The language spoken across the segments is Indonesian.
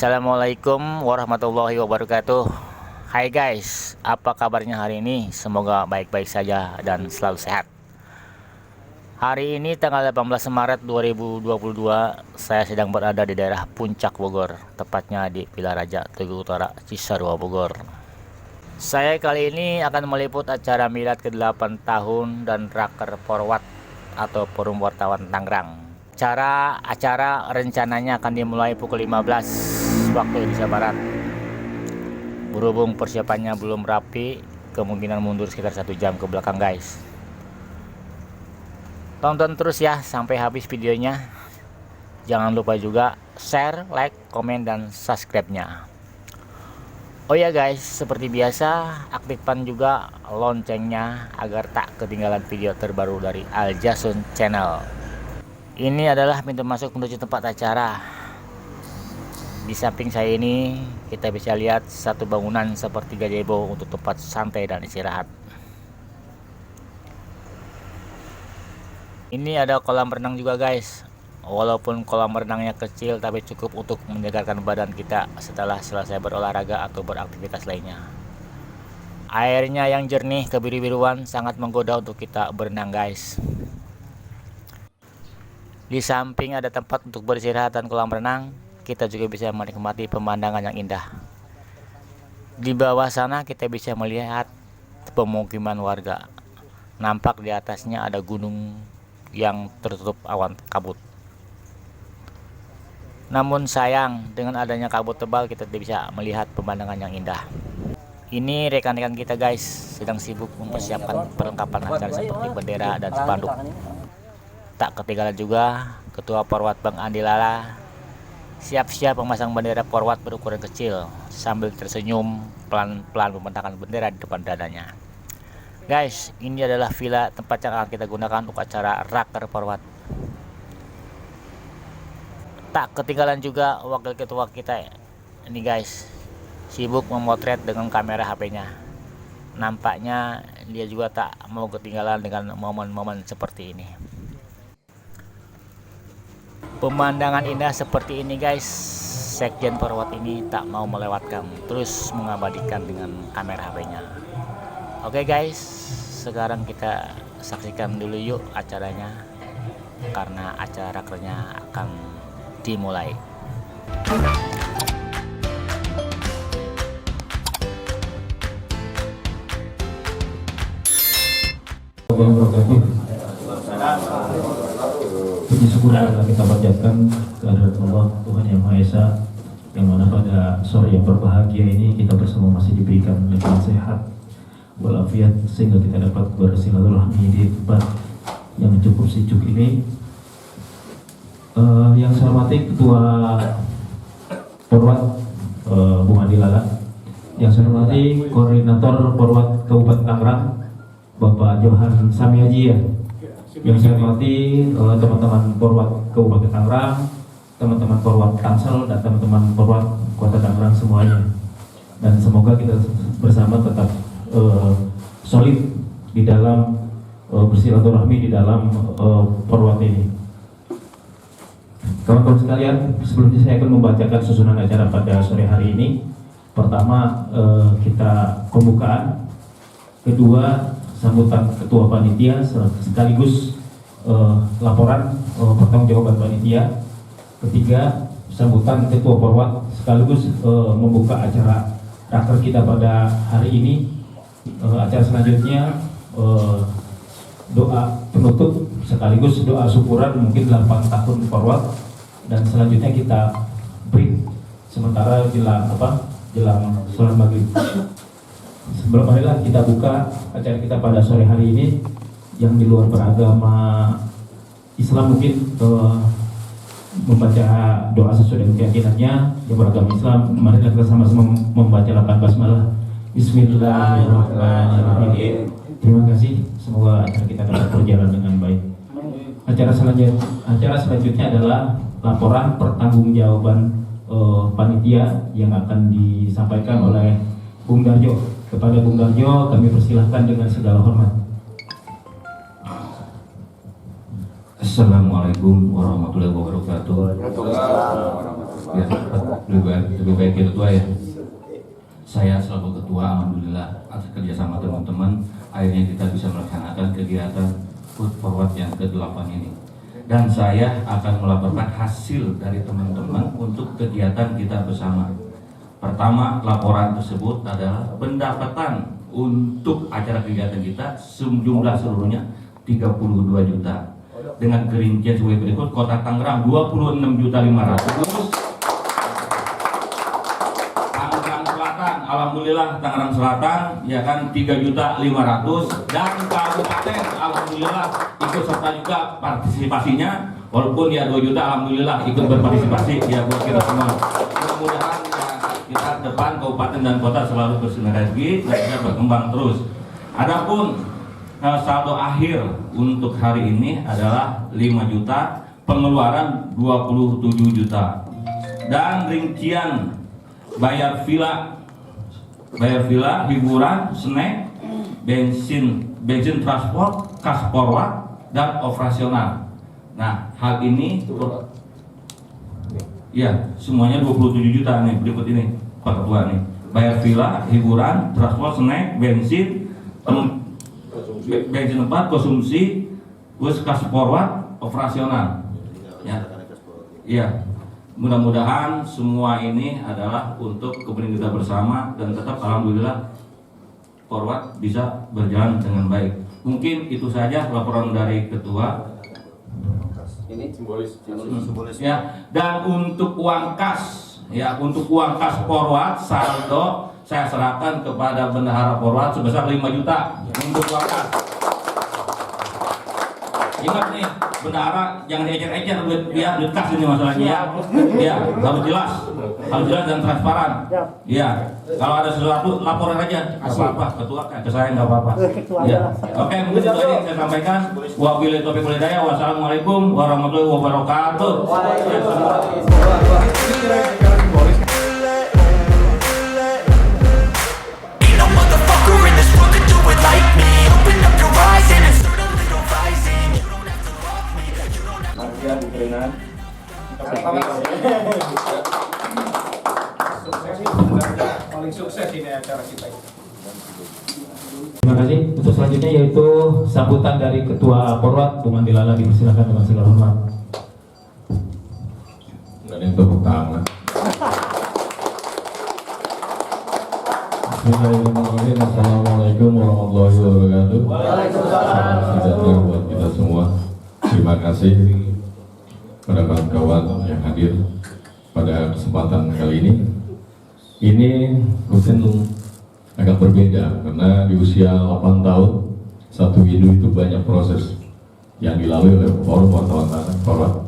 Assalamualaikum warahmatullahi wabarakatuh. Hai guys, apa kabarnya hari ini? Semoga baik-baik saja dan selalu sehat. Hari ini tanggal 18 Maret 2022, saya sedang berada di daerah Puncak Bogor, tepatnya di Villa Raja Tugu Utara, Cisarua, Bogor. Saya kali ini akan meliput acara milad ke-8 tahun dan Raker Forward atau Forum Wartawan Tangerang. Acara rencananya akan dimulai pukul 15 waktu Indonesia Barat. Berhubung persiapannya belum rapi, kemungkinan mundur sekitar 1 jam ke belakang guys. Tonton terus ya sampai habis videonya. Jangan lupa juga share, like, komen, dan subscribe-nya. Oh ya guys, seperti biasa aktifkan juga loncengnya agar tak ketinggalan video terbaru dari Aljasun Channel. Ini adalah pintu masuk menuju tempat acara. Di samping saya ini kita bisa lihat satu bangunan seperti gazebo untuk tempat santai dan istirahat. Ini ada kolam renang juga guys. Walaupun kolam renangnya kecil tapi cukup untuk menyegarkan badan kita setelah selesai berolahraga atau beraktivitas lainnya. Airnya yang jernih kebiru-biruan sangat menggoda untuk kita berenang guys. Di samping ada tempat untuk beristirahat dan kolam renang, kita juga bisa menikmati pemandangan yang indah. Di bawah sana kita bisa melihat pemukiman warga. Nampak di atasnya ada gunung yang tertutup awan kabut. Namun sayang, dengan adanya kabut tebal kita tidak bisa melihat pemandangan yang indah. Ini rekan-rekan kita guys, sedang sibuk mempersiapkan perlengkapan acara seperti bendera dan spanduk. Tak ketinggalan juga Ketua Forward Bang Andi Lala siap-siap memasang bendera Forward berukuran kecil sambil tersenyum pelan-pelan membentangkan bendera di depan dadanya. Guys, ini adalah villa tempat yang akan kita gunakan untuk acara Raker Forward. Tak ketinggalan juga wakil ketua kita ini guys, sibuk memotret dengan kamera HP-nya. Nampaknya dia juga tak mau ketinggalan dengan momen-momen seperti ini. Pemandangan indah seperti ini guys, Sekjen Forward ini tak mau melewatkan, terus mengabadikan dengan kamera HP-nya. Oke guys, sekarang kita saksikan dulu yuk acaranya, karena acara rakernya akan dimulai. Puji syukur adalah kita panjatkan kehadirat Allah Tuhan Yang Maha Esa, yang mana pada sore yang berbahagia ini kita bersama masih diberikan dengan sehat walafiat sehingga kita dapat bersilaturahmi di tempat yang cukup sejuk ini. Yang saya hormati Ketua Forward Bung Andi Lala, yang saya hormati Koordinator Forward Kabupaten Tangerang Bapak Johan Samiaji ya. Yang saya hormati teman-teman Forward Kabupaten Tangerang, teman-teman Forward Tangsel, dan teman-teman Forward Kota Tangerang semuanya. Dan semoga kita bersama tetap solid di dalam bersilaturahmi di dalam Forward ini. Kawan-kawan sekalian, sebelumnya saya akan membacakan susunan acara pada sore hari ini. Pertama, kita pembukaan. Kedua, sambutan ketua panitia sekaligus laporan pertanggungjawaban panitia. Ketiga, sambutan ketua Forward sekaligus membuka acara raker kita pada hari ini. Acara selanjutnya doa penutup sekaligus doa syukuran mungkin 8 tahun Forward, dan selanjutnya kita break sementara jelang sholat maghrib. Sebelum marilah kita buka acara kita pada sore hari ini. Yang di luar beragama Islam mungkin membaca doa sesuai dengan keyakinannya. Yang beragama Islam, marilah kita sama-sama membaca 8 basmalah. Bismillahirrahmanirrahim. Terima kasih, semoga acara kita dapat berjalan dengan baik. Acara selanjutnya adalah laporan pertanggungjawaban panitia yang akan disampaikan oleh Bung Darjo. Kepada Bung Darjo kami persilahkan dengan segala hormat. Assalamualaikum warahmatullahi wabarakatuh. Ya, lebih baik ketua ya. Saya selaku ketua, alhamdulillah atas kerjasama teman-teman, akhirnya kita bisa melaksanakan kegiatan Food Forward yang ke-8 ini. Dan saya akan melaporkan hasil dari teman-teman untuk kegiatan kita bersama. Pertama, laporan tersebut adalah pendapatan untuk acara kegiatan kita sejumlah seluruhnya 32 juta. Dengan kerincian sebagai berikut: Kota Tangerang 26.500.000, Tangerang Selatan, alhamdulillah Tangerang Selatan ya kan 3.500.000, dan Kabupaten alhamdulillah ikut serta juga partisipasinya, walaupun ya 2 juta alhamdulillah ikut berpartisipasi ya buat kita semua. Mudah-mudahan ya, kita depan kabupaten dan kota selalu bersinergi dan bisa berkembang terus. Adapun saldo akhir untuk hari ini adalah 5 juta, pengeluaran 27 juta, dan rincian bayar villa, hiburan, snack, bensin transport, kas forward, dan operasional. Nah, hal ini ya semuanya 27 juta nih, berikut ini Pak Ketua nih. Bayar villa, hiburan, transport, snack, bensin tempat, konsumsi, terus kas forward, operasional. Ya, iya. Mudah-mudahan semua ini adalah untuk kepentingan kita bersama, dan tetap alhamdulillah forward bisa berjalan dengan baik. Mungkin itu saja laporan dari ketua. Ini simbolis. Ya, dan untuk uang kas, ya untuk uang kas forward saldo saya serahkan kepada bendahara forward sebesar 5 juta untuk uang kas. Ingat nih, bendahara jangan ecer-ecer duit kas ini masalahnya ya. Ya, harus jelas dan transparan. Ya, kalau ada sesuatu laporan aja, apa-apa ketua ke saya nggak apa-apa. Ya, oke, mungkin itu aja yang saya sampaikan. Wabillahi taufiq wal hidayah. Wassalamualaikum warahmatullahi wabarakatuh. Paling sukses ini acara kita. Terima kasih. Untuk selanjutnya yaitu sambutan dari Ketua Forward, Bung Andi Lala, dipersilakan dengan segala hormat. Dan yang tepuk tangan. Bismillahirrahmanirrahim. Assalamualaikum warahmatullahi wabarakatuh. Salam sejahtera buat kita semua. Terima kasih pada kawan-kawan yang hadir pada kesempatan kali ini. Ini mungkin agak berbeda karena di usia 8 tahun satu windu itu banyak proses yang dilalui oleh forum wartawan Forward,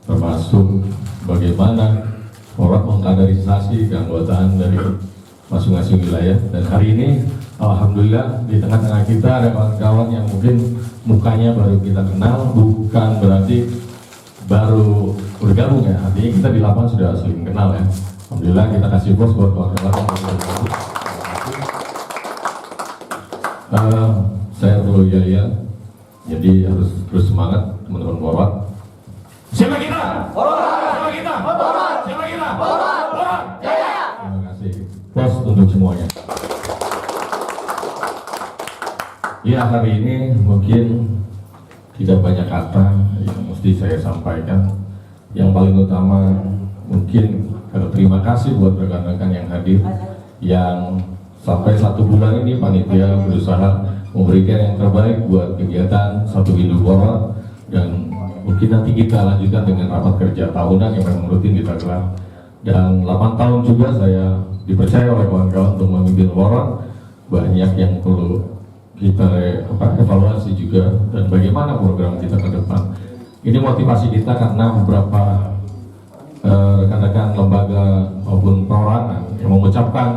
termasuk bagaimana Forward mengkaderisasi keanggotaan dari masing-masing wilayah. Dan hari ini alhamdulillah di tengah-tengah kita ada kawan-kawan yang mungkin mukanya baru kita kenal, bukan berarti baru bergabung ya, artinya kita di lapangan sudah saling kenal ya. Alhamdulillah kita kasih bos buat kawan-kawan yang bergabung. Saya perlu ya, jadi harus terus semangat teman-teman Forward. Siapa kita? Forward! Siapa kita? Forward! Siapa kita? Forward! Jaya! Terima kasih bos untuk semuanya. Ya, hari ini mungkin tidak banyak kata yang mesti saya sampaikan. Yang paling utama mungkin terima kasih buat rekan-rekan yang hadir, yang sampai 1 bulan ini panitia berusaha memberikan yang terbaik buat kegiatan Satu Windu Forward, dan mungkin nanti kita lanjutkan dengan rapat kerja tahunan yang memang rutin kita gelar. Dan 8 tahun juga saya dipercaya oleh kawan-kawan untuk memimpin Forward. Banyak yang perlu kita evaluasi juga, dan bagaimana program kita ke depan. Ini motivasi kita karena beberapa rekan-rekan lembaga maupun perorangan yang mengucapkan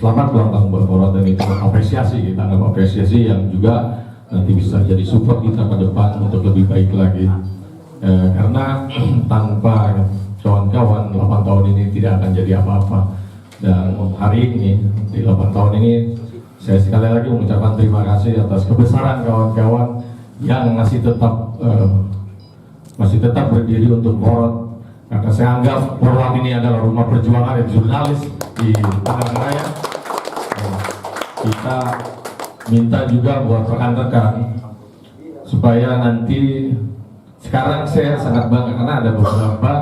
selamat ulang tahun buat Forward, dan itu apresiasi, kita anggap apresiasi yang juga nanti bisa jadi support kita ke depan untuk lebih baik lagi. Karena tanpa kawan-kawan 8 tahun ini tidak akan jadi apa-apa. Dan hari ini di 8 tahun ini saya sekali lagi mengucapkan terima kasih atas kebesaran kawan-kawan yang masih tetap berdiri untuk Forward, karena saya anggap Forward ini adalah rumah perjuangan jurnalis di Tangerang Raya. Kita minta juga buat rekan-rekan supaya nanti, sekarang saya sangat bangga karena ada beberapa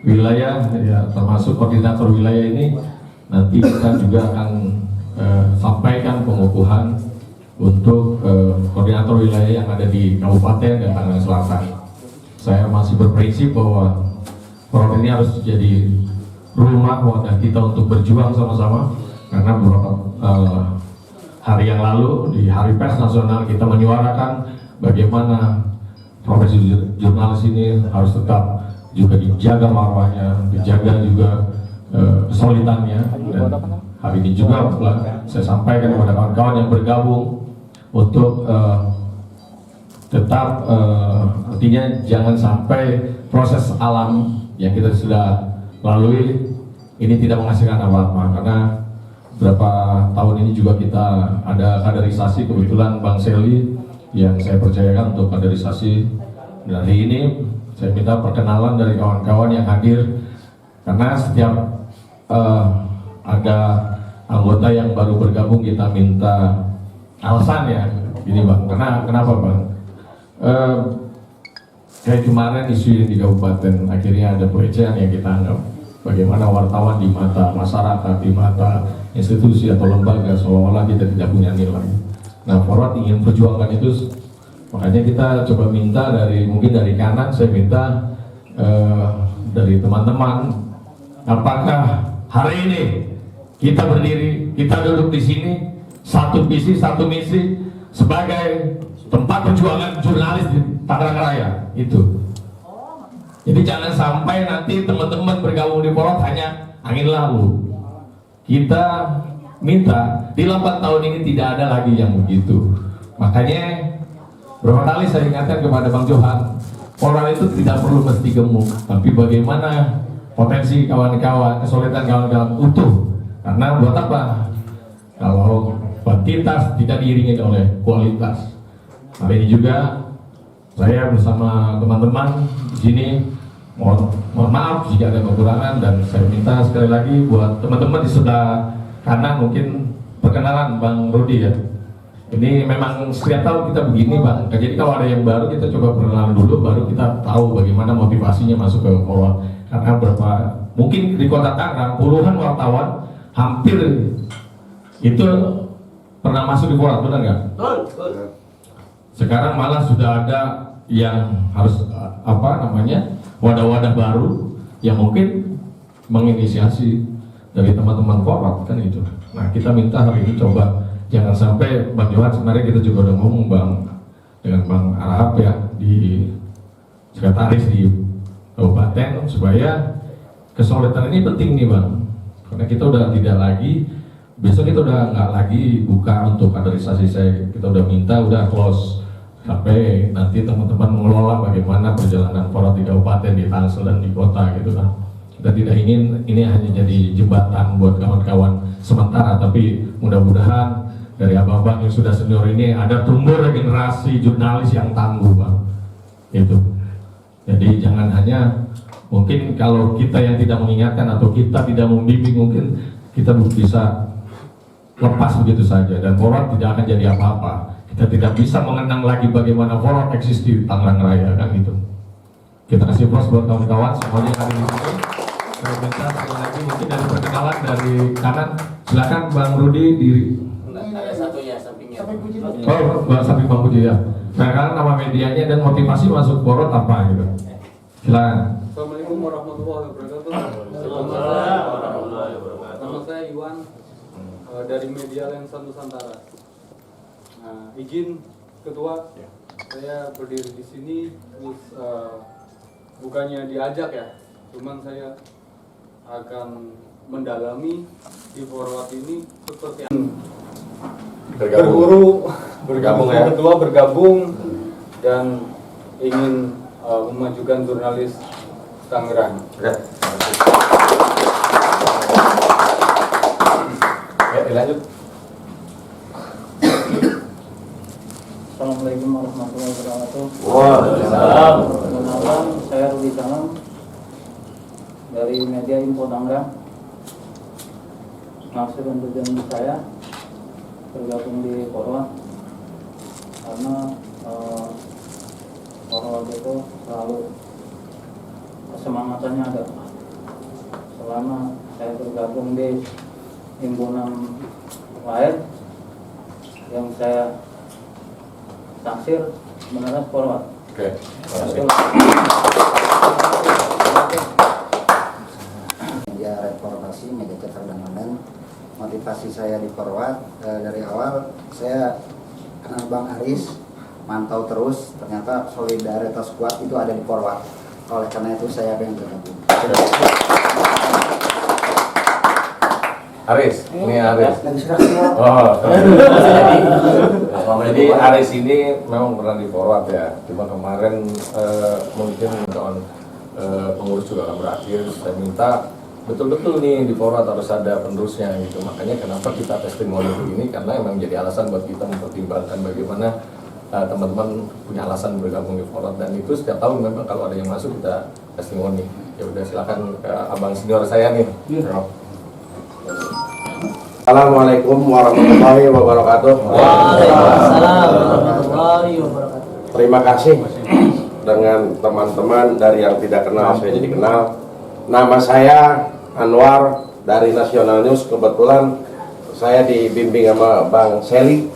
wilayah ya, termasuk koordinator wilayah ini, nanti kita juga akan sampaikan pengukuhan untuk koordinator wilayah yang ada di Kabupaten dan Tangerang Selatan. Saya masih berprinsip bahwa Forward ini harus jadi rumah wadah kita untuk berjuang sama-sama, karena beberapa hari yang lalu di Hari Pers Nasional kita menyuarakan bagaimana profesi jurnalis ini harus tetap juga dijaga marwahnya, dijaga juga kesulitannya. Dan hari ini juga saya sampaikan kepada kawan-kawan yang bergabung untuk tetap artinya jangan sampai proses alam yang kita sudah lalui ini tidak menghasilkan apa-apa, karena beberapa tahun ini juga kita ada kaderisasi, kebetulan Bang Seli yang saya percayakan untuk kaderisasi. Dan hari ini saya minta perkenalan dari kawan-kawan yang hadir, karena setiap ada anggota yang baru bergabung kita minta alasan ya, ini Bang, kenapa Bang? Kayak kemarin isu di kabupaten, akhirnya ada pelecehan yang kita anggap bagaimana wartawan di mata masyarakat, di mata institusi atau lembaga seolah-olah kita tidak punya nilai. Nah, Forward ingin perjuangkan itu, makanya kita coba minta mungkin dari kanan, saya minta dari teman-teman, apakah hari ini kita berdiri, kita duduk di sini satu visi, satu misi sebagai tempat perjuangan jurnalis di Tangerang Raya itu. Jadi jangan sampai nanti teman-teman bergabung di Forward hanya angin lalu. Kita minta di 8 tahun ini tidak ada lagi yang begitu. Makanya berapa kali saya ingatkan kepada Bang Johan, Forward itu tidak perlu mesti gemuk, tapi bagaimana potensi kawan-kawan, kesulitan kawan-kawan utuh. Karena buat apa? Kalau kuantitas tidak diiringi oleh kualitas. Hari ini juga saya bersama teman-teman di sini mohon maaf jika ada kekurangan, dan saya minta sekali lagi buat teman-teman di sebelah kanan, mungkin perkenalan Bang Rudi ya. Ini memang setiap tahun kita begini Bang. Jadi kalau ada yang baru kita coba perkenalan dulu, baru kita tahu bagaimana motivasinya masuk ke Forward. Karena mungkin di Kota Tangerang puluhan wartawan hampir itu pernah masuk di Forward, benar nggak? Sekarang malah sudah ada yang harus wadah-wadah baru yang mungkin menginisiasi dari teman-teman Forward kan itu. Nah, kita minta hari ini coba jangan sampai Bang Johan, sebenarnya kita juga udah ngomong Bang dengan Bang Arahap ya di sekretaris di kabupaten, supaya kesulitan ini penting nih Bang, karena kita udah tidak lagi, besok kita udah nggak lagi buka untuk kaderisasi. Kita udah minta udah close sampai nanti teman-teman mengelola bagaimana perjalanan Forward di kabupaten, di Tangsel dan di kota gitu kan. Kita tidak ingin ini hanya jadi jembatan buat kawan-kawan sementara, tapi mudah-mudahan dari abang-abang yang sudah senior ini ada tumbuh regenerasi jurnalis yang tangguh Bang. Itu. Jadi jangan hanya mungkin kalau kita yang tidak mengingatkan atau kita tidak membimbing, mungkin kita bisa lepas begitu saja dan Forward tidak akan jadi apa-apa. Kita tidak bisa mengenang lagi bagaimana Forward eksis di Tangerang Raya kan gitu. Kita kasih plus buat kawan-kawan semuanya yang ada di sini. Saya minta sekali lagi mungkin dari perkenalan dari kanan, silakan Bang Rudi diri. Ada satu ya sampingnya. Oh, samping Bang Puji ya. Sekarang nama medianya dan motivasi masuk Forward apa gitu. Silakan. Assalamualaikum warahmatullahi wabarakatuh. Nama saya Iwan dari Media Lensa Nusantara. Nah, izin Ketua, saya berdiri di sini terus bukannya diajak ya, cuman saya akan mendalami di Forward ini seperti Bergabung ya. Ketua bergabung dan ingin memajukan jurnalis Tangerang. Ya, dilanjut. Assalamualaikum warahmatullahi wabarakatuh. Waalaikumsalam. Perkenalkan, saya Rudi Salam dari Media Info Tangerang. Maksud dan tujuan saya bergabung di Polwan karena Polwan itu selalu kesemangatannya ada. Selama saya bergabung di himpunan lain yang saya taksir beneran Polwan. Oke. Media reportasi, media cetak dan online. Motivasi saya di Polwan dari awal saya kenal Bang Aris, mantau terus, ternyata solidaritas kuat itu ada di Polwan. Oleh karena itu saya pengen bergabung. Aris, ini Aris. Oh, Jadi Aris ini memang pernah di forward ya. Cuma kemarin mungkin kawan pengurus juga akan berakhir. Saya minta betul-betul nih di forward harus ada penerusnya gitu. Makanya kenapa kita testimoni begini, karena memang jadi alasan buat kita mempertimbangkan bagaimana teman-teman punya alasan bergabung di forward, dan itu setiap tahun memang kalau ada yang masuk kita testimoni. Ya udah silakan ke abang senior saya nih. Assalamualaikum warahmatullahi wabarakatuh. Waalaikumsalam warahmatullahi wabarakatuh. Terima kasih dengan teman-teman dari yang tidak kenal saya jadi kenal. Nama saya Anwar dari National News. Kebetulan saya dibimbing sama Bang Seli.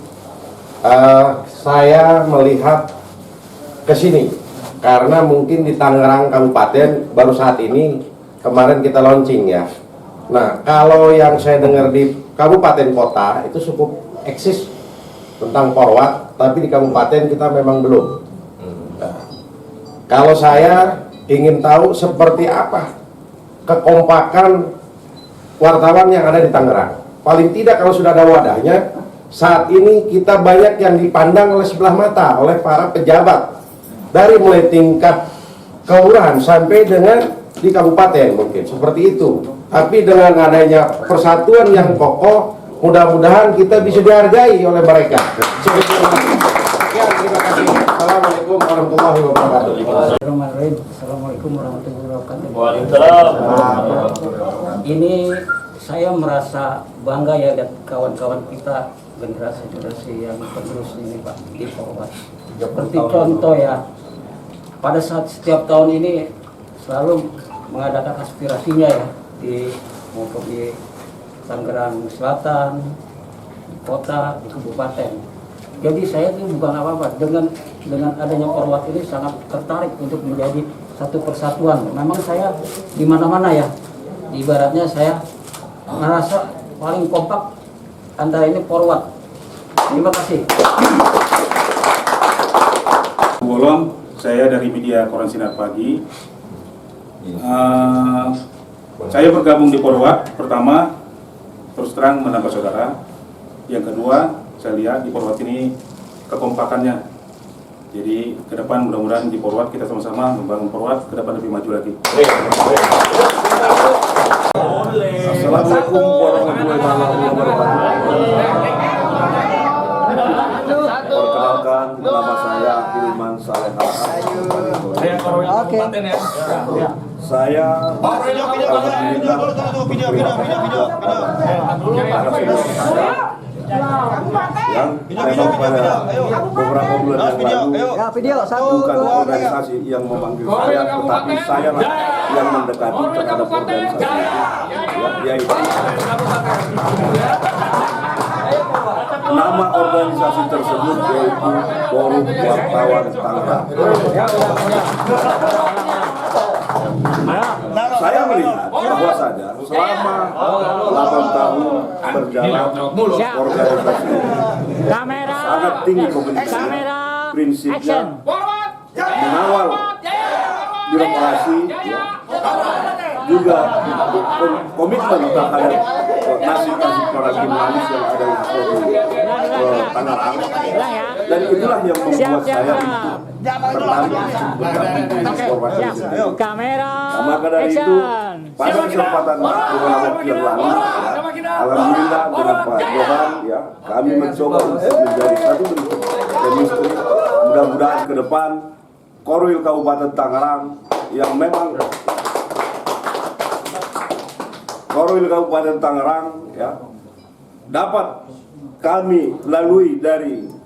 Saya melihat ke sini karena mungkin di Tangerang Kabupaten baru saat ini kemarin kita launching ya. Nah, kalau yang saya dengar di kabupaten kota itu cukup eksis tentang Polwan, tapi di kabupaten kita memang belum. Nah, kalau saya ingin tahu seperti apa kekompakan wartawan yang ada di Tangerang. Paling tidak kalau sudah ada wadahnya, saat ini kita banyak yang dipandang oleh sebelah mata oleh para pejabat dari mulai tingkat kelurahan sampai dengan di kabupaten mungkin seperti itu. Tapi dengan adanya persatuan yang kokoh, mudah-mudahan kita bisa dihargai oleh mereka. Sekian, terima kasih. Assalamualaikum warahmatullahi wabarakatuh. Assalamualaikum warahmatullahi wabarakatuh. Waalaikumsalam. Ini saya merasa bangga ya lihat kawan-kawan kita generasi-generasi yang penerus ini Pak di Polwan. Seperti contoh ya, pada saat setiap tahun ini selalu mengadakan aspirasinya ya di maupun di Tangerang Selatan, di kota, di kabupaten. Jadi saya itu bukan apa-apa dengan adanya Polwan ini sangat tertarik untuk menjadi satu persatuan. Memang saya di mana-mana ya, ibaratnya saya merasa paling kompak antara ini Polwan. Terima kasih. Bolong, saya dari media Koran Sinar Pagi. Saya bergabung di Polwan. Pertama, terus terang menambah saudara. Yang kedua, saya lihat di Polwan ini kekompakannya. Jadi ke depan mudah-mudahan di Polwan kita sama-sama membangun Polwan ke depan lebih maju lagi. Assalamualaikum warahmatullahi wabarakatuh. Perkenalkan, nama saya Hilman Saleh Hasan. Saya yang memang pada beberapa bulan yang lalu bukan organisasi yang memanggil saya, tetapi saya lah yang mendekati terhadap organisasi yaitu nama organisasi tersebut yaitu Forum Wartawan Tangerang. Saya melihat bahwasanya selama 8 tahun berjalan organisasi sangat tinggi komunikasi, prinsipnya mengawal birokrasi, juga komitmen terhadap nasib-nasib para jurnalis yang ada di Tangerang, dan itulah yang membuat saya Kamera. Maka dari itu, pada kesempatan beberapa waktu yang lalu, alhamdulillah dengan Pak Johan, ya, kami mencoba untuk menjadi satu bentuk chemistry. Mudah-mudahan ke depan Korwil Kabupaten Tangerang yang memang Korwil Kabupaten Tangerang ya dapat kami lalui dari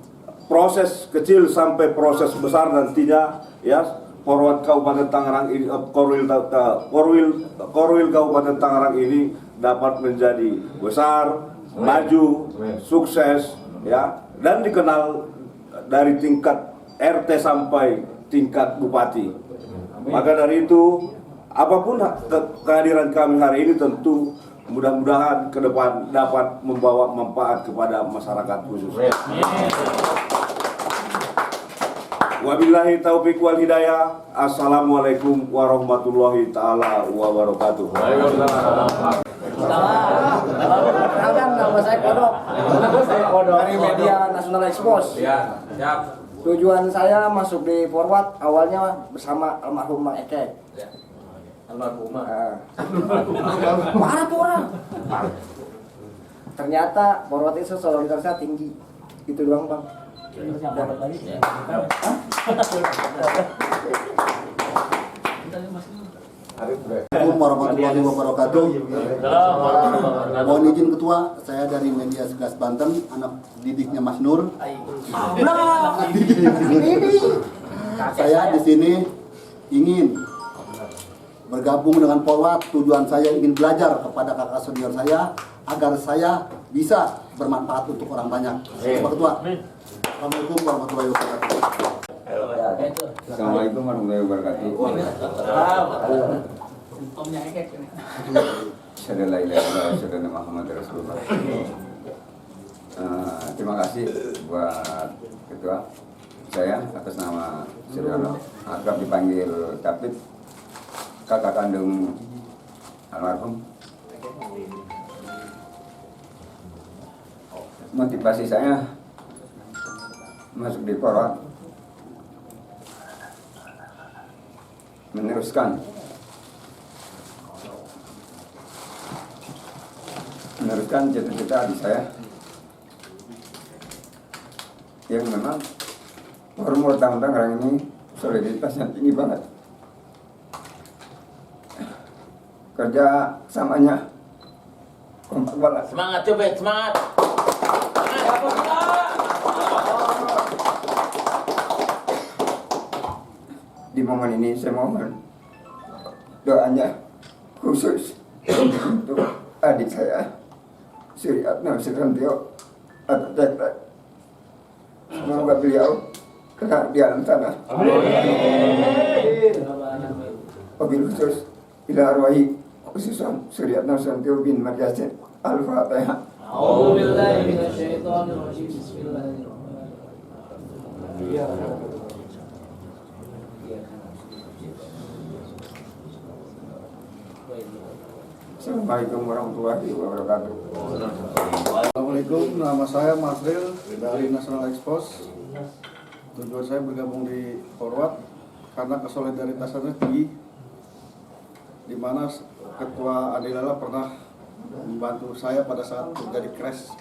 proses kecil sampai proses besar nantinya ya. Forward Kabupaten Tangerang ini, Korwil Kabupaten Tangerang ini dapat menjadi besar, maju, sukses, ya, dan dikenal dari tingkat RT sampai tingkat bupati. Maka dari itu, apapun kehadiran kami hari ini tentu mudah-mudahan ke depan dapat membawa manfaat kepada masyarakat khususnya. Wabillahi taufiq wal hidayah. Assalamualaikum warahmatullahi taala wabarakatuh. Perkenalkan, nama saya Kodok. Dari media Nasional Expose. Ya, siap. Tujuan saya masuk di Forward awalnya bersama almarhum Mang Eke. Almarhumah. Marah tuh orang. Ternyata Forward itu solidaritasnya tinggi. Itu doang, Bang. Dapat lagi. Assalamualaikum warahmatullahi wabarakatuh. Mohon izin Ketua, saya dari Media 11 Banten, anak didiknya Mas Nur. Saya di sini ingin bergabung dengan Forward. Tujuan saya ingin belajar kepada kakak senior saya agar saya bisa bermanfaat untuk orang banyak. Pak Ketua. Assalamualaikum warahmatullahi wabarakatuh. Assalamualaikum warahmatullahi wabarakatuh. Terima kasih buat Ketua saya atas nama Suryono, akrab dipanggil David, kakak kandung almarhum. Motivasi saya masuk di Forward meneruskan cita-cita adik saya yang memang Forward Tangerang ini soliditasnya tinggi banget, kerja samanya kompak banget. Semangat coba, semangat. Di momen ini saya mohon doanya khusus untuk adik saya Suryatno Suryantio atau Tektek. Semoga beliau tenang di alam sana. Wabil khusus ila arwahi khususan Suryatno Suryantio bin Marjasin. Al-Fatihah. A'udzubillahi minasyaitonirrajim. Bismillahirrahmanirrahim. Assalamualaikum warahmatullahi wabarakatuh. Assalamualaikum, nama saya Masril dari National Expose. Tujuan saya bergabung di Forward karena kesolidaritasannya tinggi, di mana Ketua Adilala pernah membantu saya pada saat terjadi crash.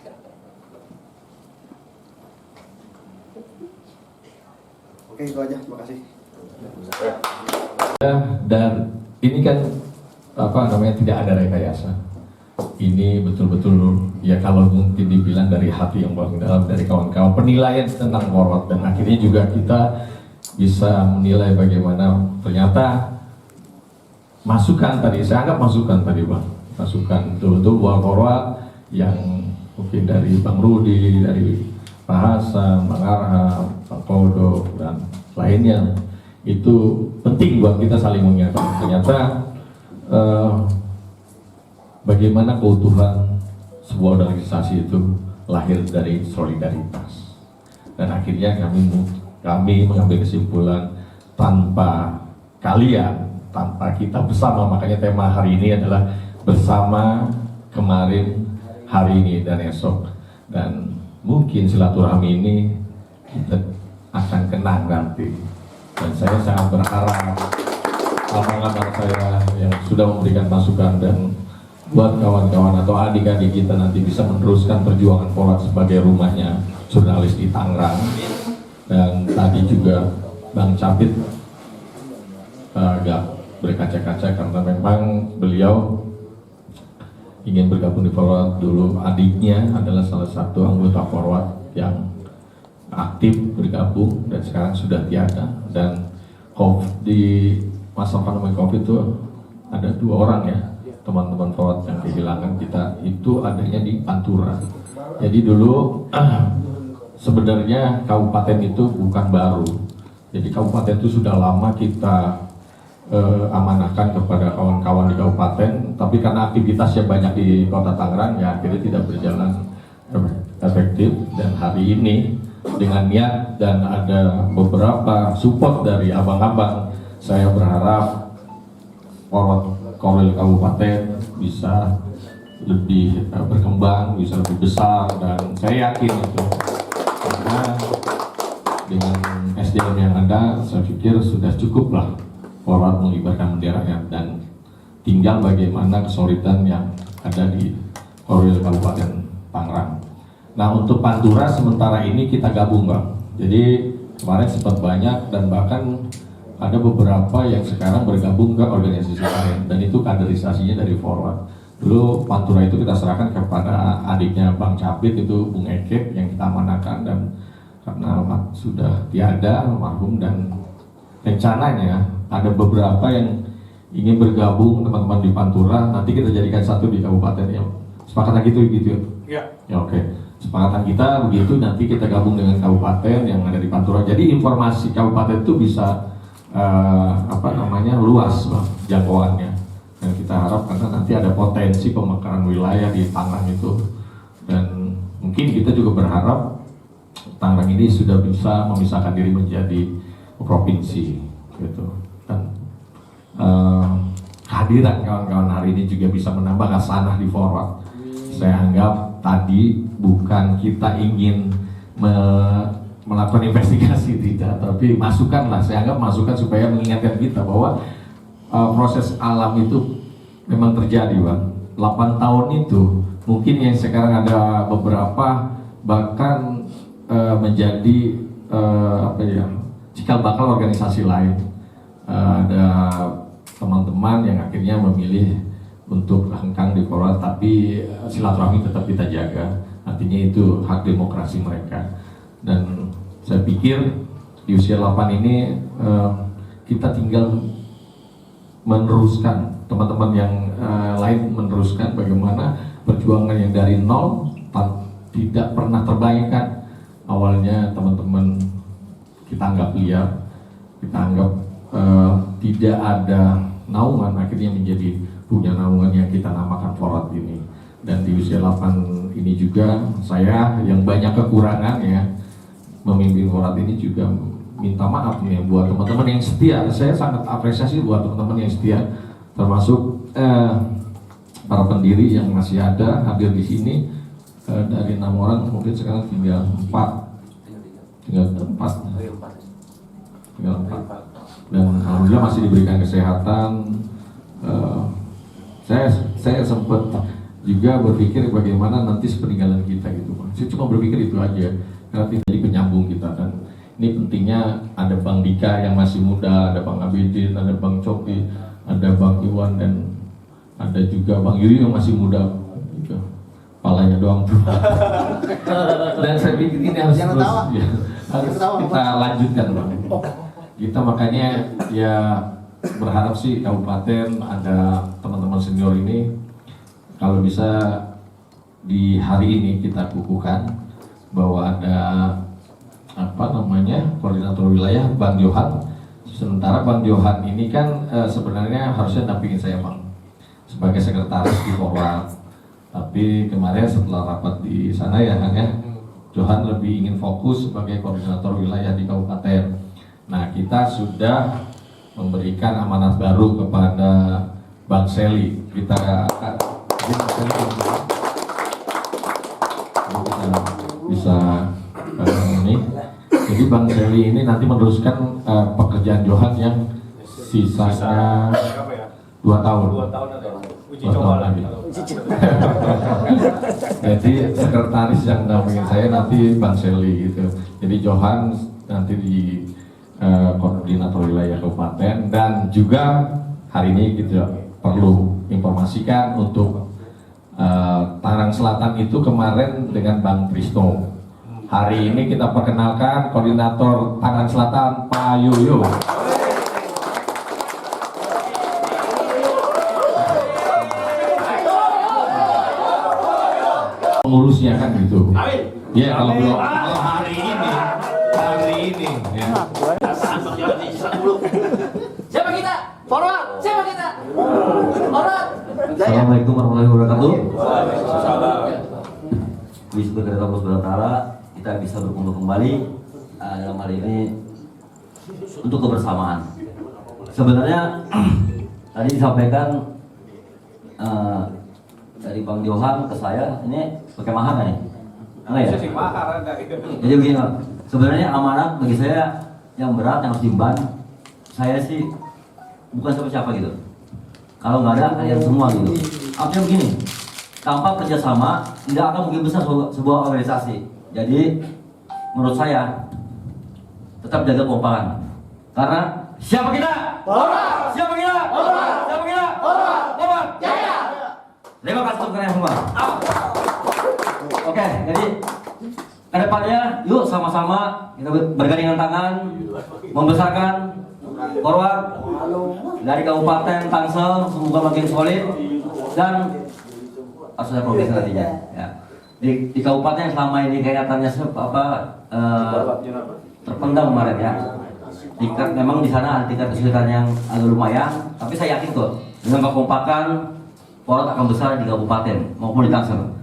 Oke, itu aja, terima kasih. Dan ini kan tidak ada rekayasa. Ini betul-betul ya kalau mungkin dibilang dari hati yang paling dalam dari kawan-kawan penilaian tentang Forward, dan akhirnya juga kita bisa menilai bagaimana ternyata masukan tadi, saya anggap masukan tadi Bang, masukan betul-betul buat Forward yang mungkin dari Bang Rudi, dari Pak Hasan, Bang Arham, Pak Kodo dan lainnya, itu penting buat kita saling mengingatkan ternyata bagaimana keutuhan sebuah organisasi itu lahir dari solidaritas, dan akhirnya kami mengambil kesimpulan tanpa kalian, tanpa kita bersama, makanya tema hari ini adalah bersama, kemarin, hari ini, dan esok. Dan mungkin silaturahmi ini kita akan kenang nanti Dan saya sangat berharap abang-abang saya yang sudah memberikan masukan dan buat kawan-kawan atau adik-adik kita nanti bisa meneruskan perjuangan Forward sebagai rumahnya jurnalis di Tangerang. Dan tadi juga Bang Capit agak berkaca-kaca karena memang beliau ingin bergabung di Forward dulu. Adiknya adalah salah satu anggota Forward yang aktif bergabung dan sekarang sudah tiada. Dan di masa pandemi COVID itu ada 2 orang ya teman-teman Forward yang kehilangan kita, itu adanya di Pantura. Jadi dulu sebenarnya kabupaten itu bukan baru. Jadi kabupaten itu sudah lama kita amanahkan kepada kawan-kawan di kabupaten, tapi karena aktivitasnya banyak di kota Tangerang ya akhirnya tidak berjalan efektif. Dan hari ini dengan niat dan ada beberapa support dari abang-abang, saya berharap Forward Korwil Kabupaten bisa lebih berkembang, bisa lebih besar, dan saya yakin itu karena dengan SDM yang ada, saya pikir sudah cukup lah Forward mengibarkan benderanya, dan tinggal bagaimana kesulitan yang ada di Korwil Kabupaten Tangerang. Nah, untuk Pantura sementara ini kita gabung, Bang. Jadi kemarin sempat banyak dan bahkan ada beberapa yang sekarang bergabung ke organisasi lain, dan itu kaderisasinya dari Forward. Dulu Pantura itu kita serahkan kepada adiknya Bang Capit, itu Bung Eke yang kita amanahkan, dan karena sudah tiada almarhum, dan rencananya ada beberapa yang ingin bergabung teman-teman di Pantura, nanti kita jadikan satu di kabupaten. Yang sepakatan gitu ya? Ya, oke. Sepakatan kita begitu, nanti kita gabung dengan kabupaten yang ada di Pantura. Jadi informasi kabupaten itu bisa luas Bang, jangkauannya, dan kita harap karena nanti ada potensi pemekaran wilayah di Tangerang itu, dan mungkin kita juga berharap Tangerang ini sudah bisa memisahkan diri menjadi provinsi gitu. Dan kehadiran kawan-kawan hari ini juga bisa menambah khasanah di Forward. Saya anggap tadi bukan kita ingin melakukan investigasi, tidak, tapi masukan lah, saya anggap masukan supaya mengingatkan kita bahwa proses alam itu memang terjadi, Bang. 8 tahun itu mungkin yang sekarang ada beberapa bahkan menjadi cikal bakal organisasi lain. Ada teman-teman yang akhirnya memilih untuk hengkang di Forward, tapi silaturahmi tetap kita jaga, artinya itu hak demokrasi mereka. Dan saya pikir di usia 8 ini kita tinggal meneruskan, teman-teman yang lain meneruskan bagaimana perjuangan yang dari nol tidak pernah terbayangkan. Awalnya teman-teman kita anggap liar, kita anggap tidak ada naungan, akhirnya menjadi punya naungan yang kita namakan Forward ini. Dan di usia 8 ini juga saya yang banyak kekurangan ya memimpin Forward ini juga minta maaf nih buat teman-teman yang setia. Saya sangat apresiasi buat teman-teman yang setia, termasuk para pendiri yang masih ada hadir di sini. Dari 6 orang mungkin sekarang tinggal 4, dan alhamdulillah masih diberikan kesehatan. Saya sempat juga berpikir bagaimana nanti sepeninggalan kita gitu, Pak. Saya cuma berpikir itu aja, karena jadi penyambung kita. Dan ini pentingnya ada Bang Dika yang masih muda, ada Bang Abidin, ada Bang Coki, ada Bang Iwan, dan ada juga Bang Yuri yang masih muda gitu. Palanya doang tuh. Dan saya pikir ini harus terus ya, harus kita lanjutkan, Bang. Kita makanya ya berharap sih kabupaten ada teman-teman senior ini kalau bisa di hari ini kita kukuhkan bahwa ada koordinator wilayah Bang Johan. Sementara Bang Johan ini kan sebenarnya harusnya dampingin saya, Bang, sebagai sekretaris di Forward. Tapi kemarin setelah rapat di sana ya kan ya, Johan lebih ingin fokus sebagai koordinator wilayah di kabupaten. Nah, kita sudah memberikan amanat baru kepada Bang Seli. Kita akan bisa ini. Jadi Bang Seli ini nanti meneruskan pekerjaan Johan yang sisanya 2 tahun. 2 tahun ada uji 2 coba tahun lagi. Jadi sekretaris yang dampingin saya nanti Bang Seli gitu. Jadi Johan nanti di koordinator wilayah kabupaten, dan juga hari ini kita perlu informasikan untuk Tangerang Selatan itu kemarin dengan Bang Krisno. Hari ini kita perkenalkan koordinator Tangerang Selatan Pak Yuyu. Pengurusnya kan gitu. Ya kalau belum hari ini ya. Siapa kita? Forward. Siapa kita? Forward. Assalamualaikum warahmatullahi wabarakatuh. Di Sekretariat Utara kita bisa berkumpul kembali dalam hal ini untuk kebersamaan. Sebenarnya tadi disampaikan dari Bang Johan ke saya, ini pakai mahar kan nih? Enggak ya? Jadi begini, sebenarnya amanah bagi saya yang berat, yang harus diemban. Saya sih bukan siapa-siapa gitu. Kalau nggak ada kalian semua gitu. Artinya begini, tanpa kerjasama tidak akan mungkin besar sebuah organisasi. Jadi menurut saya tetap jaga kekompakan. Karena siapa kita? Siapa kita? Siapa kita? Forward. Jaya. Terima kasih untuk kalian semua. Oke, jadi kedepannya yuk sama-sama kita bergandengan tangan membesarkan Forward dari Kabupaten Tangsel, semoga makin solid dan harus ada progres nantinya. Ya. Di kabupaten yang selama ini kelihatannya terpendam kemarin ya. Tingkat memang di sana ada tingkat kesulitan yang agak lumayan, tapi saya yakin kok dengan kekompakan Forward akan besar di kabupaten maupun di Tangsel.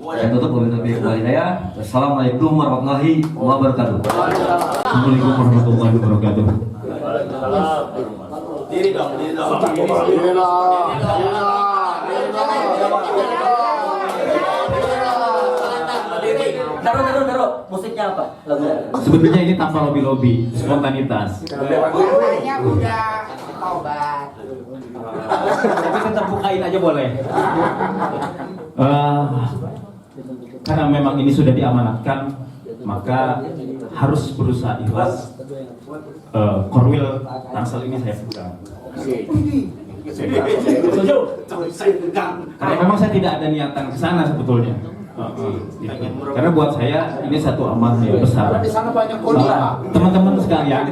Saya tutup wabillahi hidayah. Assalamualaikum warahmatullahi wabarakatuh. Assalamualaikum warahmatullahi wabarakatuh. Diri dong. Taruh. Musiknya apa? Lagunya. Sebetulnya ini tanpa lobby, spontanitas. Saya udah tobat. Tapi tetap bukain aja boleh. Karena memang ini sudah diamanatkan, maka harus berusaha ikhlas. Korwil Tangsel ini saya pegang. Karena memang saya tidak ada niatan ke sana sebetulnya. Karena buat saya ini satu amanah yang besar. Teman-teman sekalian,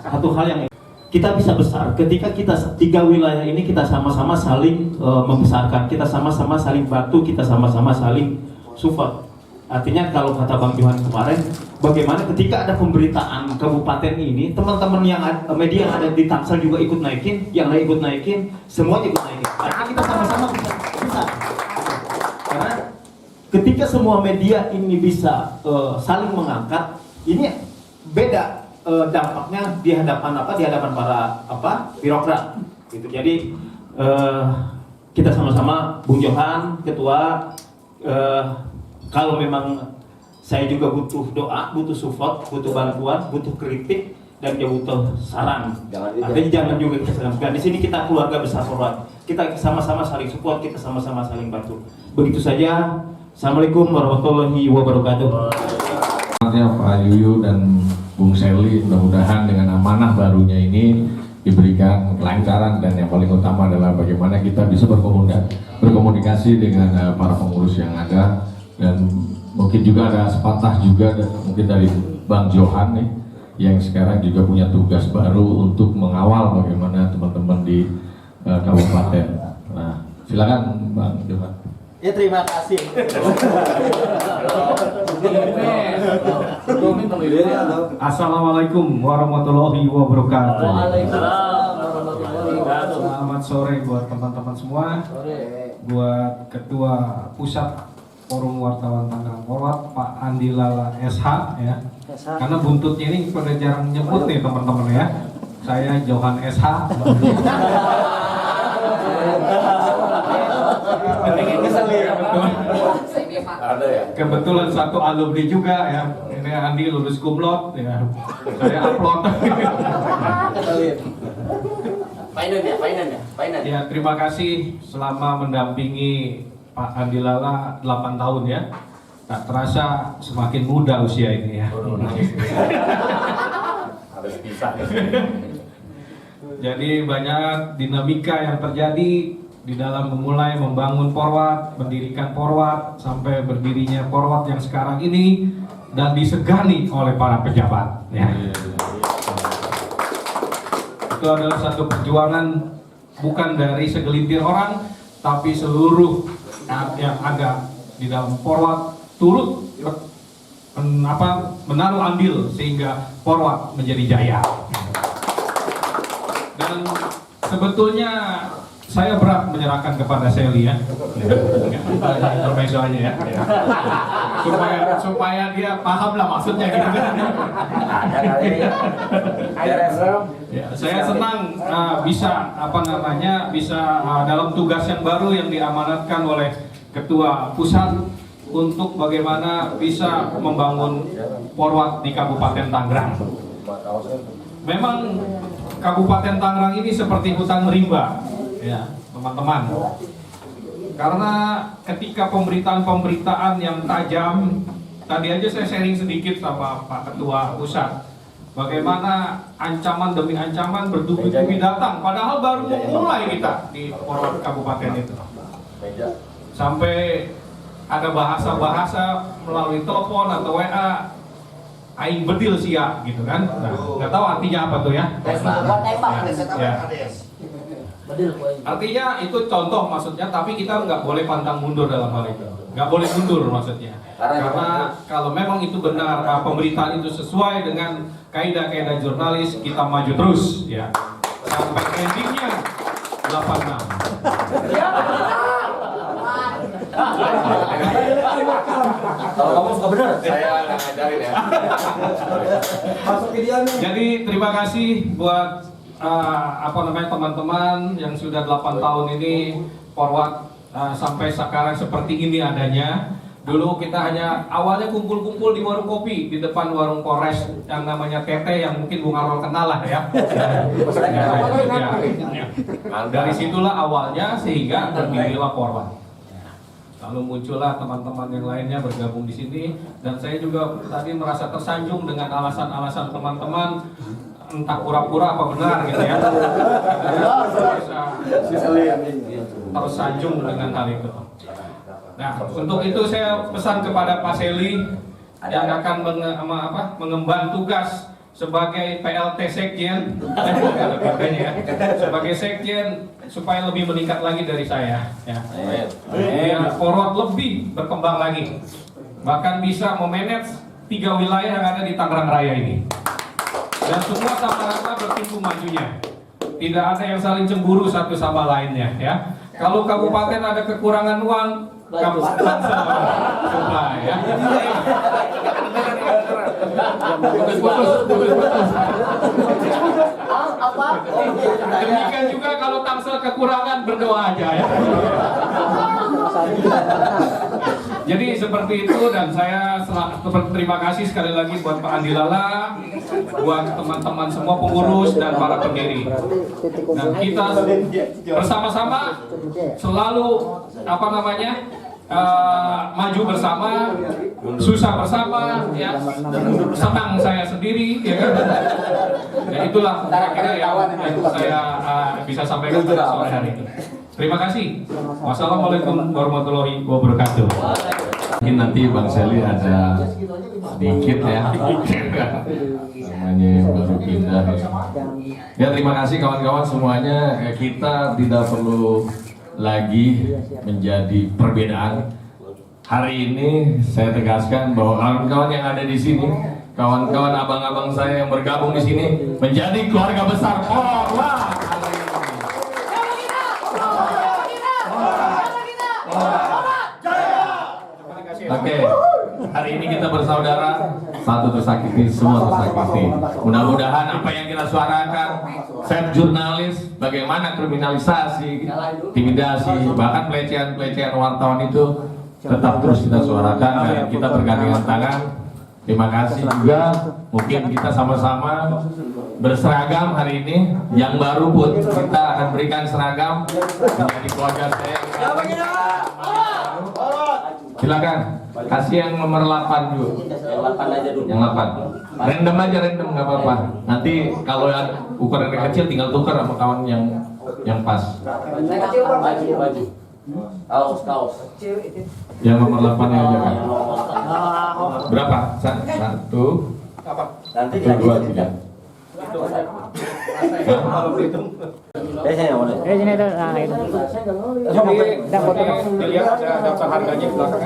satu hal yang kita bisa besar ketika kita 3 wilayah ini kita sama-sama saling membesarkan, kita sama-sama saling bantu, kita sama-sama saling support. Artinya kalau kata Bang Johan kemarin, bagaimana ketika ada pemberitaan kabupaten ini, teman-teman yang media yang ada di Tangsel juga ikut naikin, yang lain ikut naikin, semuanya ikut naikin. Artinya kita sama-sama bisa besar. Karena ketika semua media ini bisa saling mengangkat, ini beda dampaknya di hadapan para birokrat gitu. Jadi kita sama-sama, Bung Johan ketua, kalau memang saya juga butuh doa, butuh support, butuh bantuan, butuh kritik, dan juga butuh saran. Artinya jangan juga kita segan-segan. Di sini kita keluarga besar Forward. Kita sama-sama saling support, kita sama-sama saling bantu. Begitu saja. Assalamualaikum warahmatullahi wabarakatuh. Pak Yuyu dan Bung Seli, mudah-mudahan dengan amanah barunya ini diberikan kelancaran, dan yang paling utama adalah bagaimana kita bisa berkomunikasi dengan para pengurus yang ada, dan mungkin juga ada sepatah juga mungkin dari Bang Johan nih yang sekarang juga punya tugas baru untuk mengawal bagaimana teman-teman di kabupaten. Nah, silakan Bang Johan. Ya terima kasih. Assalamualaikum warahmatullahi wabarakatuh. Waalaikumsalam warahmatullahi wabarakatuh. Selamat sore buat teman-teman semua. Buat Ketua Pusat Forum Wartawan Tangerang Forward, Pak Andi Lala SH ya. Karena buntutnya ini pada jarang nyebut nih teman-teman ya. Saya Johan SH. Pengen kesel ya. Kebetulan satu alumni juga ya. Ini Ini Andi lulus kumlot, ya. Saya upload. Finance. Ya, terima kasih selama mendampingi Pak Andi Lala 8 tahun ya. Tak terasa semakin muda usia ini ya. Harus bisa. Jadi banyak dinamika yang terjadi di dalam memulai membangun Porwat, mendirikan Porwat, sampai berdirinya Porwat yang sekarang ini dan disegani oleh para pejabat. Ya. Itu adalah satu perjuangan bukan dari segelintir orang, tapi seluruh yang ada di dalam Porwat turut menaruh andil sehingga Porwat menjadi jaya. Dan sebetulnya saya berat menyerahkan kepada Sally ya, intermezzonya ya, supaya dia paham lah maksudnya gitu. Ya, saya senang bisa bisa dalam tugas yang baru yang diamanatkan oleh Ketua Pusat untuk bagaimana bisa membangun Porwat di Kabupaten Tangerang. Memang Kabupaten Tangerang ini seperti hutan rimba, ya teman-teman. Karena ketika pemberitaan yang tajam, tadi aja saya sharing sedikit sama Pak Ketua Pusat, bagaimana ancaman demi ancaman bertubi-tubi datang, padahal baru memulai kita di Porwat Kabupaten itu. Sampai ada bahasa-bahasa melalui telepon atau WA, aing bedil sia gitu kan. Nah, nggak tahu artinya apa tuh ya. Ya. Artinya itu contoh maksudnya, tapi kita nggak boleh pantang mundur dalam hal itu. Nggak boleh mundur maksudnya. Karena kalau memang itu benar, pemberitaan itu sesuai dengan kaidah-kaidah jurnalis, kita maju terus ya. Sampai endingnya 86. Kalau kamu suka benar, Saya ngajarin ya. Jadi terima kasih buat teman-teman yang sudah 8 tahun ini Porwat sampai sekarang seperti ini adanya. Dulu kita hanya awalnya kumpul-kumpul di warung kopi di depan warung Polres yang namanya Tete, yang mungkin Bung Arol kenal lah ya. Dari situlah awalnya sehingga berdirilah Porwat. Lalu muncullah teman-teman yang lainnya bergabung di sini, dan saya juga tadi merasa tersanjung dengan alasan-alasan teman-teman, entah pura-pura apa benar gitu ya. Tersanjung dengan hal itu. Nah, untuk itu saya pesan kepada Pak Sely yang akan mengemban tugas sebagai PLT Sekjen, sebagai Sekjen supaya lebih meningkat lagi dari saya. Ya. Biar Porwat lebih berkembang lagi, bahkan bisa memanage 3 wilayah yang ada di Tangerang Raya ini. Dan semua sama rata bertimbu majunya. Tidak ada yang saling cemburu satu sama lainnya. Ya. Kalau kabupaten ada kekurangan uang, kabupaten supply ya. Demikian juga kalau Tangsel kekurangan, berdoa aja ya. Jadi seperti itu, dan saya terima kasih sekali lagi buat Pak Andi Lala, buat teman-teman semua pengurus dan para pendiri. Dan kita bersama-sama selalu maju bersama, susah bersama, ya, senang saya sendiri, ya kan? Ya itulah kira-kira yang saya bisa sampaikan pada sore hari ini. Terima kasih. Wassalamualaikum warahmatullahi wabarakatuh. Mungkin nanti Bang Sely ada sedikit ya, namanya baru pindah ya. Ya terima kasih kawan-kawan semuanya. Kita tidak perlu lagi menjadi perbedaan. Hari ini saya tegaskan bahwa kawan-kawan yang ada di sini, kawan-kawan abang-abang saya yang bergabung di sini menjadi keluarga besar Porwat. Oke, hari ini kita bersaudara, satu tersakiti, semua tersakiti. Mudah-mudahan apa yang kita suarakan, set jurnalis, bagaimana kriminalisasi, intimidasi, bahkan pelecehan-pelecehan wartawan itu tetap terus kita suarakan, dan kita bergandengan tangan Terima kasih juga, mungkin kita sama-sama berseragam hari ini. Yang baru pun kita akan berikan seragam menjadi keluarga saya. Silakan, kasih yang nomor 8 dulu. Yang 8 aja dulu. Yang 8. Random aja, random nggak apa-apa. Nanti kalau ada ukuran yang kecil tinggal tukar sama kawan yang pas. Baju. Kaos. Yang nomor 8 aja kan. Berapa? 1, Nanti 2, 3. Saya yang mana? Sini tuh. Nah, itu. Dilihat ada daftar harganya di belakang.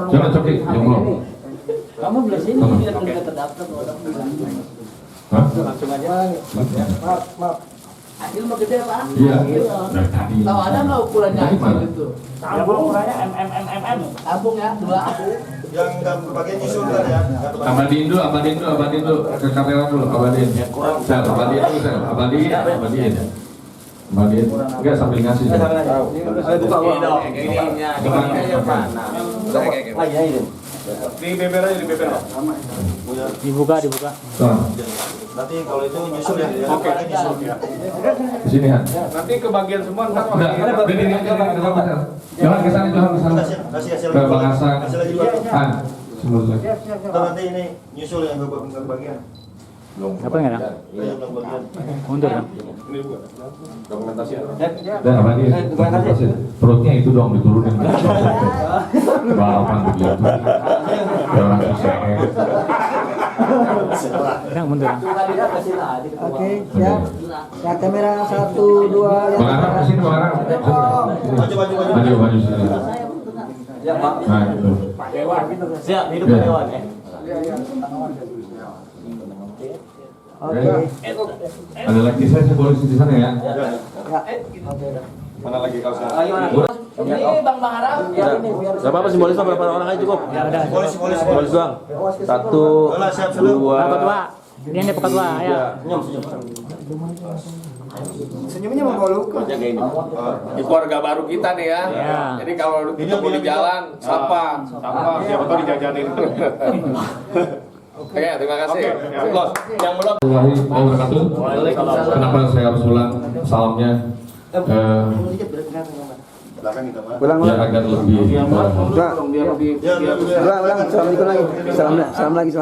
Coba coki, yang belum. Kamu beli sini tidak terdaftar. Hah? Langsung aja. Maaf. Hasil mah gede Pak. Iya. Dari tadi. Tahu ada nggak ukurannya Dari mana? itu? Ya, ukurannya MM. Tabung ya, 2 tabung. Yang berbagai nyusul kan ya. Abadin dulu ke kamera dulu, abadin. Sel, abadin dulu, sel. Abadin. Enggak sambil ngasih. Sel. Di beber aja, di beber. Dibuka. Nanti kalau itu nyusul ya. Oke. Di sini ya. Nanti kebagian semua ntar Udah, berdiri aja, jangan ke sana. Kasih hasil Ke Bang Hasan. hasil lagi dulu. Sebelum saya. Ntar nanti ini nyusul yang bagian. Apa enggak? Yang bagian. Mundur kan? Ini juga. Dokumentasi. Dan abadin. Perutnya itu dong diturunin. Balapan begitu. Orang susah. Udah mundur. Oke, siap. Ya kamera 1, 2 yang Bang Arab kesini, Bang Arab. Maju sini. Ya Pak. Nah, itu. Siap, hidup Ya. Dewan ya. Ada lagi saya boleh di sana ya. Mana lagi kau sih? Ini Bang Arab. Ya ini biar Gak apa-apa, simbolisnya berapa orang aja cukup? Ya udah. Simbolis doang. 1, 2. Pekat 2. Ini pekat 2 ya. Senyum. senyumnya membawa luka. Jagain. Di keluarga baru kita nih ya. Ya. Jadi kalau ketemu di jalan, sapa, siapa tahu dijajanin. Oke, terima kasih. Los, yang belum. Wabarakatuh. Kenapa saya harus ulang salamnya? Ya agar lebih. Salam lagi.